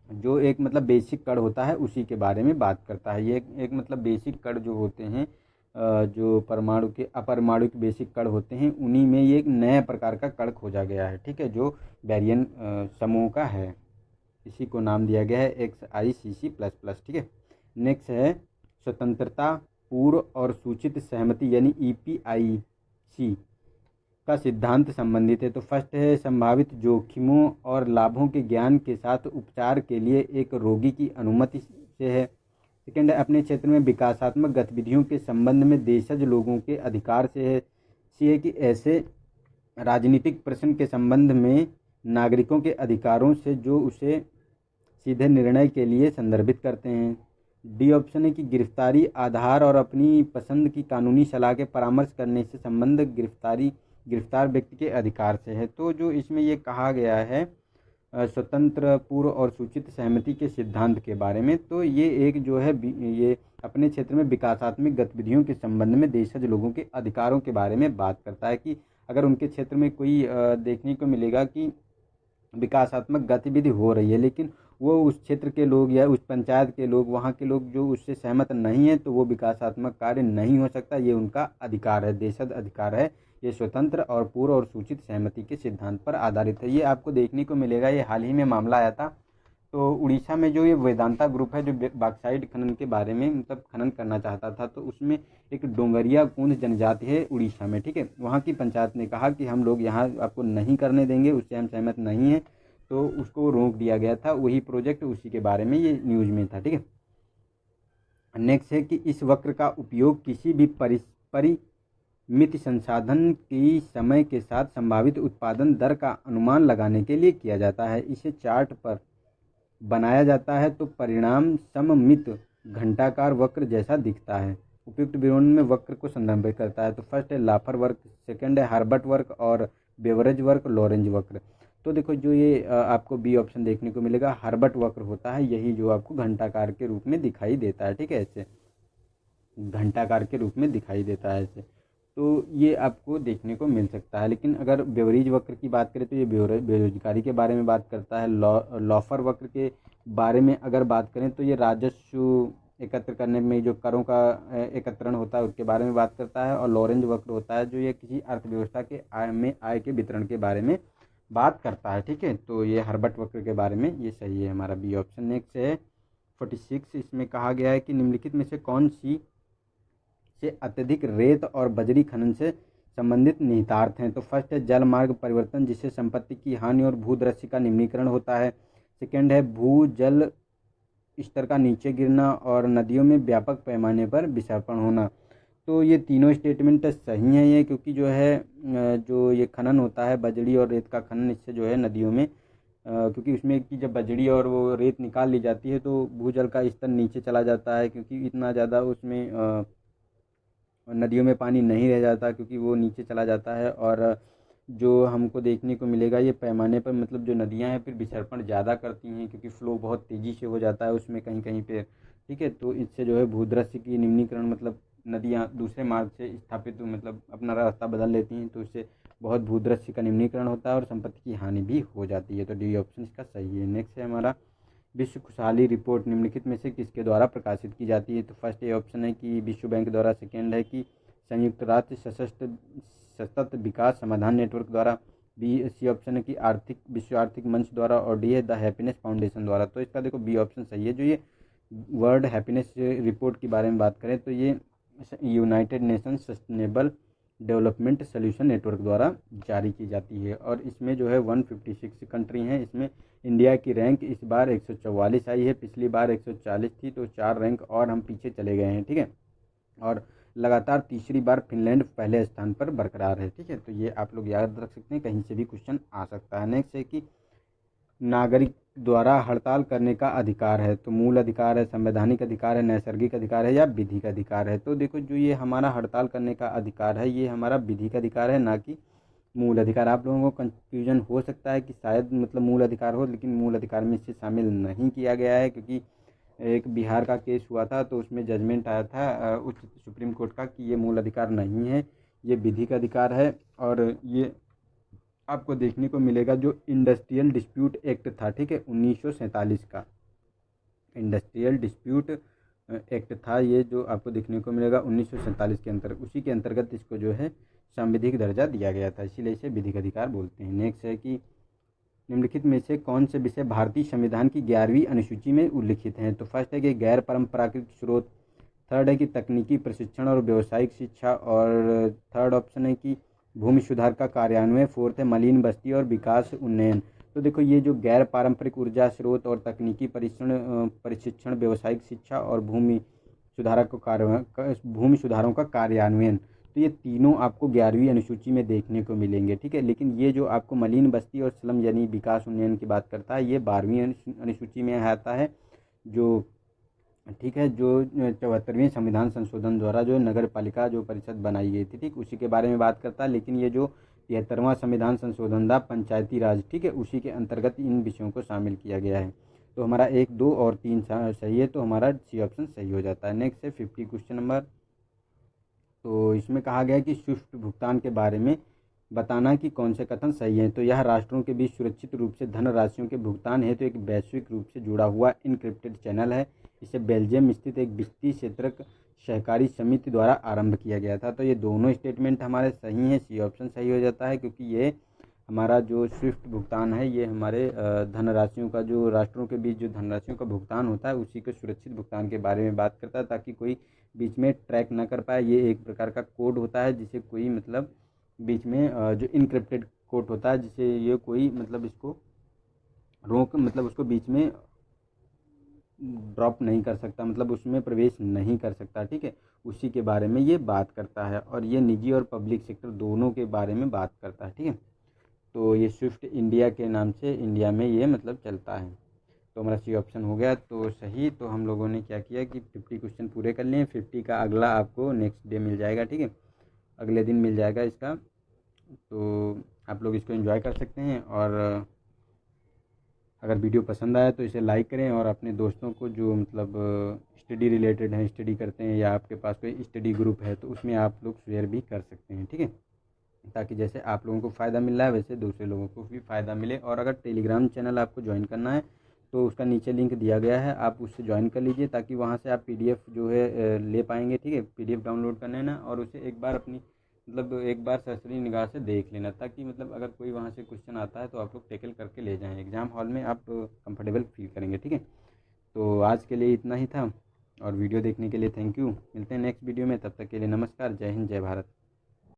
जो एक मतलब बेसिक कण होता है उसी के बारे में बात करता है। ये एक मतलब बेसिक कण जो होते हैं जो परमाणु के अपरमाणुक बेसिक कण होते हैं उन्हीं में ये एक नया प्रकार का कण खोजा गया है, ठीक है, जो बैरियन समूह का है। इसी को नाम दिया गया है XICC++, ठीक है। नेक्स्ट है स्वतंत्रता पूर्व और सूचित सहमति यानी EPIC का सिद्धांत संबंधित है। तो फर्स्ट है संभावित जोखिमों और लाभों के ज्ञान के साथ उपचार के लिए एक रोगी की अनुमति से है। सेकेंड है अपने क्षेत्र में विकासात्मक गतिविधियों के संबंध में देशज लोगों के अधिकार से है। सी है कि ऐसे राजनीतिक प्रश्न के संबंध में नागरिकों के अधिकारों से जो उसे सीधे निर्णय के लिए संदर्भित करते हैं। डी ऑप्शन है कि गिरफ्तारी आधार और अपनी पसंद की कानूनी सलाह के परामर्श करने से संबंध गिरफ्तार व्यक्ति के अधिकार से है। तो जो इसमें ये कहा गया है स्वतंत्र पूर्व और सूचित सहमति के सिद्धांत के बारे में, तो ये एक जो है ये अपने क्षेत्र में विकासात्मक गतिविधियों के संबंध में देशज लोगों के अधिकारों के बारे में बात करता है कि अगर उनके क्षेत्र में कोई देखने को मिलेगा कि विकासात्मक गतिविधि हो रही है, लेकिन वो उस क्षेत्र के लोग या उस पंचायत के लोग वहाँ के लोग जो उससे सहमत नहीं है तो वो विकासात्मक कार्य नहीं हो सकता। ये उनका अधिकार है, देशज अधिकार है। ये स्वतंत्र और पूर्व और सूचित सहमति के सिद्धांत पर आधारित है। ये आपको देखने को मिलेगा, ये हाल ही में मामला आया था। तो उड़ीसा में जो ये वेदांता ग्रुप है जो बॉक्साइट खनन के बारे में मतलब खनन करना चाहता था, तो उसमें एक डोंगरिया कूंज जनजाति है उड़ीसा में, ठीक है। वहाँ की पंचायत ने कहा कि हम लोग यहाँ आपको नहीं करने देंगे, उससे हम सहमत नहीं हैं, तो उसको रोक दिया गया था। वही प्रोजेक्ट उसी के बारे में ये न्यूज़ में था, ठीक है। नेक्स्ट है कि इस वक्र का उपयोग किसी भी परिमित संसाधन की समय के साथ संभावित उत्पादन दर का अनुमान लगाने के लिए किया जाता है। इसे चार्ट पर बनाया जाता है तो परिणाम सममित घंटाकार वक्र जैसा दिखता है। उपयुक्त विवरण में वक्र को संदर्भित करता है। तो फर्स्ट है लाफर वक्र, सेकंड है हर्बर्ट वक्र और बेवरेज वक्र, लॉरेंज वक्र। तो देखो जो ये आपको बी ऑप्शन देखने को मिलेगा, हर्बर्ट वक्र होता है यही जो आपको घंटाकार के रूप में दिखाई देता है, ठीक है, ऐसे घंटाकार के रूप में दिखाई देता है ऐसे। तो ये आपको देखने को मिल सकता है। लेकिन अगर बेवरेज वक्र की बात करें तो ये बेरोजगारी के बारे में बात करता है। लॉफर वक्र के बारे में अगर बात करें तो ये राजस्व एकत्र करने में जो करों का एकत्रण होता है उसके बारे में बात करता है। और लॉरेंज वक्र होता है जो ये किसी अर्थव्यवस्था के आय के वितरण के बारे में बात करता है। ठीक है, तो ये हर्बट वक्र के बारे में ये सही है हमारा बी ऑप्शन। नेक्स्ट है 46, इसमें कहा गया है कि निम्नलिखित में से कौन सी से अत्यधिक रेत और बजरी खनन से संबंधित निहितार्थ हैं। तो फर्स्ट है जल मार्ग परिवर्तन, जिससे संपत्ति की हानि और भूदृश्य का निम्नीकरण होता है। सेकंड है भू जल स्तर का नीचे गिरना और नदियों में व्यापक पैमाने पर विसर्पण होना। तो ये तीनों स्टेटमेंट सही हैं ये, क्योंकि जो है जो ये खनन होता है बजरी और रेत का खनन, इससे जो है नदियों में क्योंकि उसमें कि जब बजरी और वो रेत निकाल ली जाती है तो भूजल का स्तर नीचे चला जाता है, क्योंकि इतना ज़्यादा उसमें नदियों में पानी नहीं रह जाता, क्योंकि वो नीचे चला जाता है। और जो हमको देखने को मिलेगा ये पैमाने पर मतलब जो नदियां हैं फिर विसर्पण ज़्यादा करती हैं, क्योंकि फ्लो बहुत तेज़ी से हो जाता है उसमें कहीं कहीं पे। ठीक है, तो इससे जो है भूदृश्य की निम्नीकरण मतलब नदियाँ दूसरे मार्ग से स्थापित मतलब अपना रास्ता बदल लेती हैं, तो इससे बहुत भूदृश्य का निम्नीकरण होता है और संपत्ति की हानि भी हो जाती है। तो डी ऑप्शन इसका सही है। नेक्स्ट है हमारा विश्व खुशहाली रिपोर्ट निम्नलिखित में से किसके द्वारा प्रकाशित की जाती है। तो फर्स्ट ये ऑप्शन है कि विश्व बैंक द्वारा। सेकेंड है कि संयुक्त राष्ट्र सशक्त विकास समाधान नेटवर्क द्वारा। बी सी ऑप्शन है कि विश्व आर्थिक मंच द्वारा। और डी है द हैप्पीनेस फाउंडेशन द्वारा। तो इसका देखो बी ऑप्शन सही है। जो ये वर्ल्ड हैप्पीनेस रिपोर्ट के बारे में बात करें तो ये United Nations sustainable development solution network द्वारा जारी की जाती है। और इसमें जो है 156 कंट्री हैं। इसमें इंडिया की रैंक इस बार 144 आई है, पिछली बार 140 थी, तो 4 रैंक और हम पीछे चले गए हैं। ठीक है, और लगातार तीसरी बार फिनलैंड पहले स्थान पर बरकरार है। ठीक है, तो ये आप लोग याद रख सकते हैं, कहीं से भी क्वेश्चन आ सकता है। नेक्स्ट है कि नागरिक द्वारा हड़ताल करने का अधिकार है। तो मूल अधिकार है, संवैधानिक अधिकार है, नैसर्गिक अधिकार है या विधिक अधिकार है। तो देखो जो ये हमारा हड़ताल करने का अधिकार है ये हमारा विधिक अधिकार है, ना कि मूल अधिकार। आप लोगों को कंफ्यूजन हो सकता है कि शायद मतलब मूल अधिकार हो, लेकिन मूल अधिकार में इसे शामिल नहीं किया गया है, क्योंकि एक बिहार का केस हुआ था तो उसमें जजमेंट आया था उच्च सुप्रीम कोर्ट का कि ये मूल अधिकार नहीं है, ये विधिक अधिकार है। और ये आपको देखने को मिलेगा जो इंडस्ट्रियल डिस्प्यूट एक्ट था, ठीक है, 1947 का इंडस्ट्रियल डिस्प्यूट एक्ट था ये, जो आपको देखने को मिलेगा 1947 के अंतर्गत, उसी के अंतर्गत इसको जो है संविधिक दर्जा दिया गया था, इसीलिए इसे विधिक अधिकार बोलते हैं। नेक्स्ट है कि निम्नलिखित में से कौन से विषय भारतीय संविधान की 11वीं अनुसूची में उल्लिखित हैं। तो फर्स्ट है कि गैर परंपरागत स्रोत। थर्ड है कि तकनीकी प्रशिक्षण और व्यावसायिक शिक्षा। और थर्ड ऑप्शन है कि भूमि सुधार का कार्यान्वयन। फोर्थ है मलिन बस्ती और विकास उन्नयन। तो देखो ये जो गैर पारंपरिक ऊर्जा स्रोत और तकनीकी प्रशिक्षण व्यावसायिक शिक्षा और भूमि सुधारों का कार्यान्वयन, तो ये तीनों आपको 11वीं अनुसूची में देखने को मिलेंगे। ठीक है, लेकिन ये जो आपको मलिन बस्ती और स्लम यानी विकास उन्नयन की बात करता है ये 12वीं अनुसूची में आता है, जो ठीक है, जो 74वें संविधान संशोधन द्वारा जो नगर पालिका जो परिषद बनाई गई थी, ठीक, उसी के बारे में बात करता है। लेकिन ये जो 73वां संविधान संशोधन था पंचायती राज, ठीक है, उसी के अंतर्गत इन विषयों को शामिल किया गया है। तो हमारा 1, 2 और 3 सही है, तो हमारा सी ऑप्शन सही हो जाता है। नेक्स्ट है 50 क्वेश्चन नंबर। तो इसमें कहा गया है कि स्विफ्ट भुगतान के बारे में बताना कि कौन से कथन सही हैं। तो यह राष्ट्रों के बीच सुरक्षित रूप से धन राशियों के भुगतान हेतु एक वैश्विक रूप से जुड़ा हुआ इनक्रिप्टेड चैनल है। इसे बेल्जियम स्थित एक वित्तीय क्षेत्रक सहकारी समिति द्वारा आरंभ किया गया था। तो ये दोनों स्टेटमेंट हमारे सही हैं, सी ऑप्शन सही हो जाता है, क्योंकि ये हमारा जो स्विफ्ट भुगतान है ये हमारे धनराशियों का, जो राष्ट्रों के बीच जो धनराशियों का भुगतान होता है उसी के सुरक्षित भुगतान के बारे में बात करता है, ताकि कोई बीच में ट्रैक ना कर पाए। ये एक प्रकार का कोड होता है जिसे कोई मतलब बीच में जो इनक्रिप्टेड कोड होता है, जिसे ये कोई मतलब इसको रोक मतलब उसको बीच में ड्रॉप नहीं कर सकता, मतलब उसमें प्रवेश नहीं कर सकता। ठीक है, उसी के बारे में ये बात करता है, और ये निजी और पब्लिक सेक्टर दोनों के बारे में बात करता है। ठीक है, तो ये स्विफ्ट इंडिया के नाम से इंडिया में ये मतलब चलता है। तो हमारा सी ऑप्शन हो गया तो सही। तो हम लोगों ने क्या किया कि 50 क्वेश्चन पूरे कर लिए। 50 का अगला आपको नेक्स्ट डे मिल जाएगा। ठीक है, अगले दिन मिल जाएगा इसका, तो आप लोग इसको एंजॉय कर सकते हैं। और अगर वीडियो पसंद आया तो इसे लाइक करें और अपने दोस्तों को जो मतलब स्टडी रिलेटेड हैं, स्टडी करते हैं, या आपके पास कोई स्टडी ग्रुप है तो उसमें आप लोग शेयर भी कर सकते हैं, ठीक है। ताकि जैसे आप लोगों को फ़ायदा मिल रहा है वैसे दूसरे लोगों को भी फ़ायदा मिले। और अगर टेलीग्राम चैनल आपको ज्वाइन करना है तो उसका नीचे लिंक दिया गया है, आप उससे ज्वाइन कर लीजिए ताकि वहाँ से आप पीडीएफ जो है ले पाएंगे, ठीक है। पीडीएफ डाउनलोड कर लेना और उसे एक बार अपनी मतलब एक बार सरसरी निगाह से देख लेना, ताकि मतलब अगर कोई वहाँ से क्वेश्चन आता है तो आप लोग टेकल करके ले जाएँ, एग्ज़ाम हॉल में आप कंफर्टेबल फील करेंगे, ठीक है। तो आज के लिए इतना ही था और वीडियो देखने के लिए थैंक यू। मिलते हैं नेक्स्ट वीडियो में, तब तक के लिए नमस्कार, जय हिंद, जय भारत।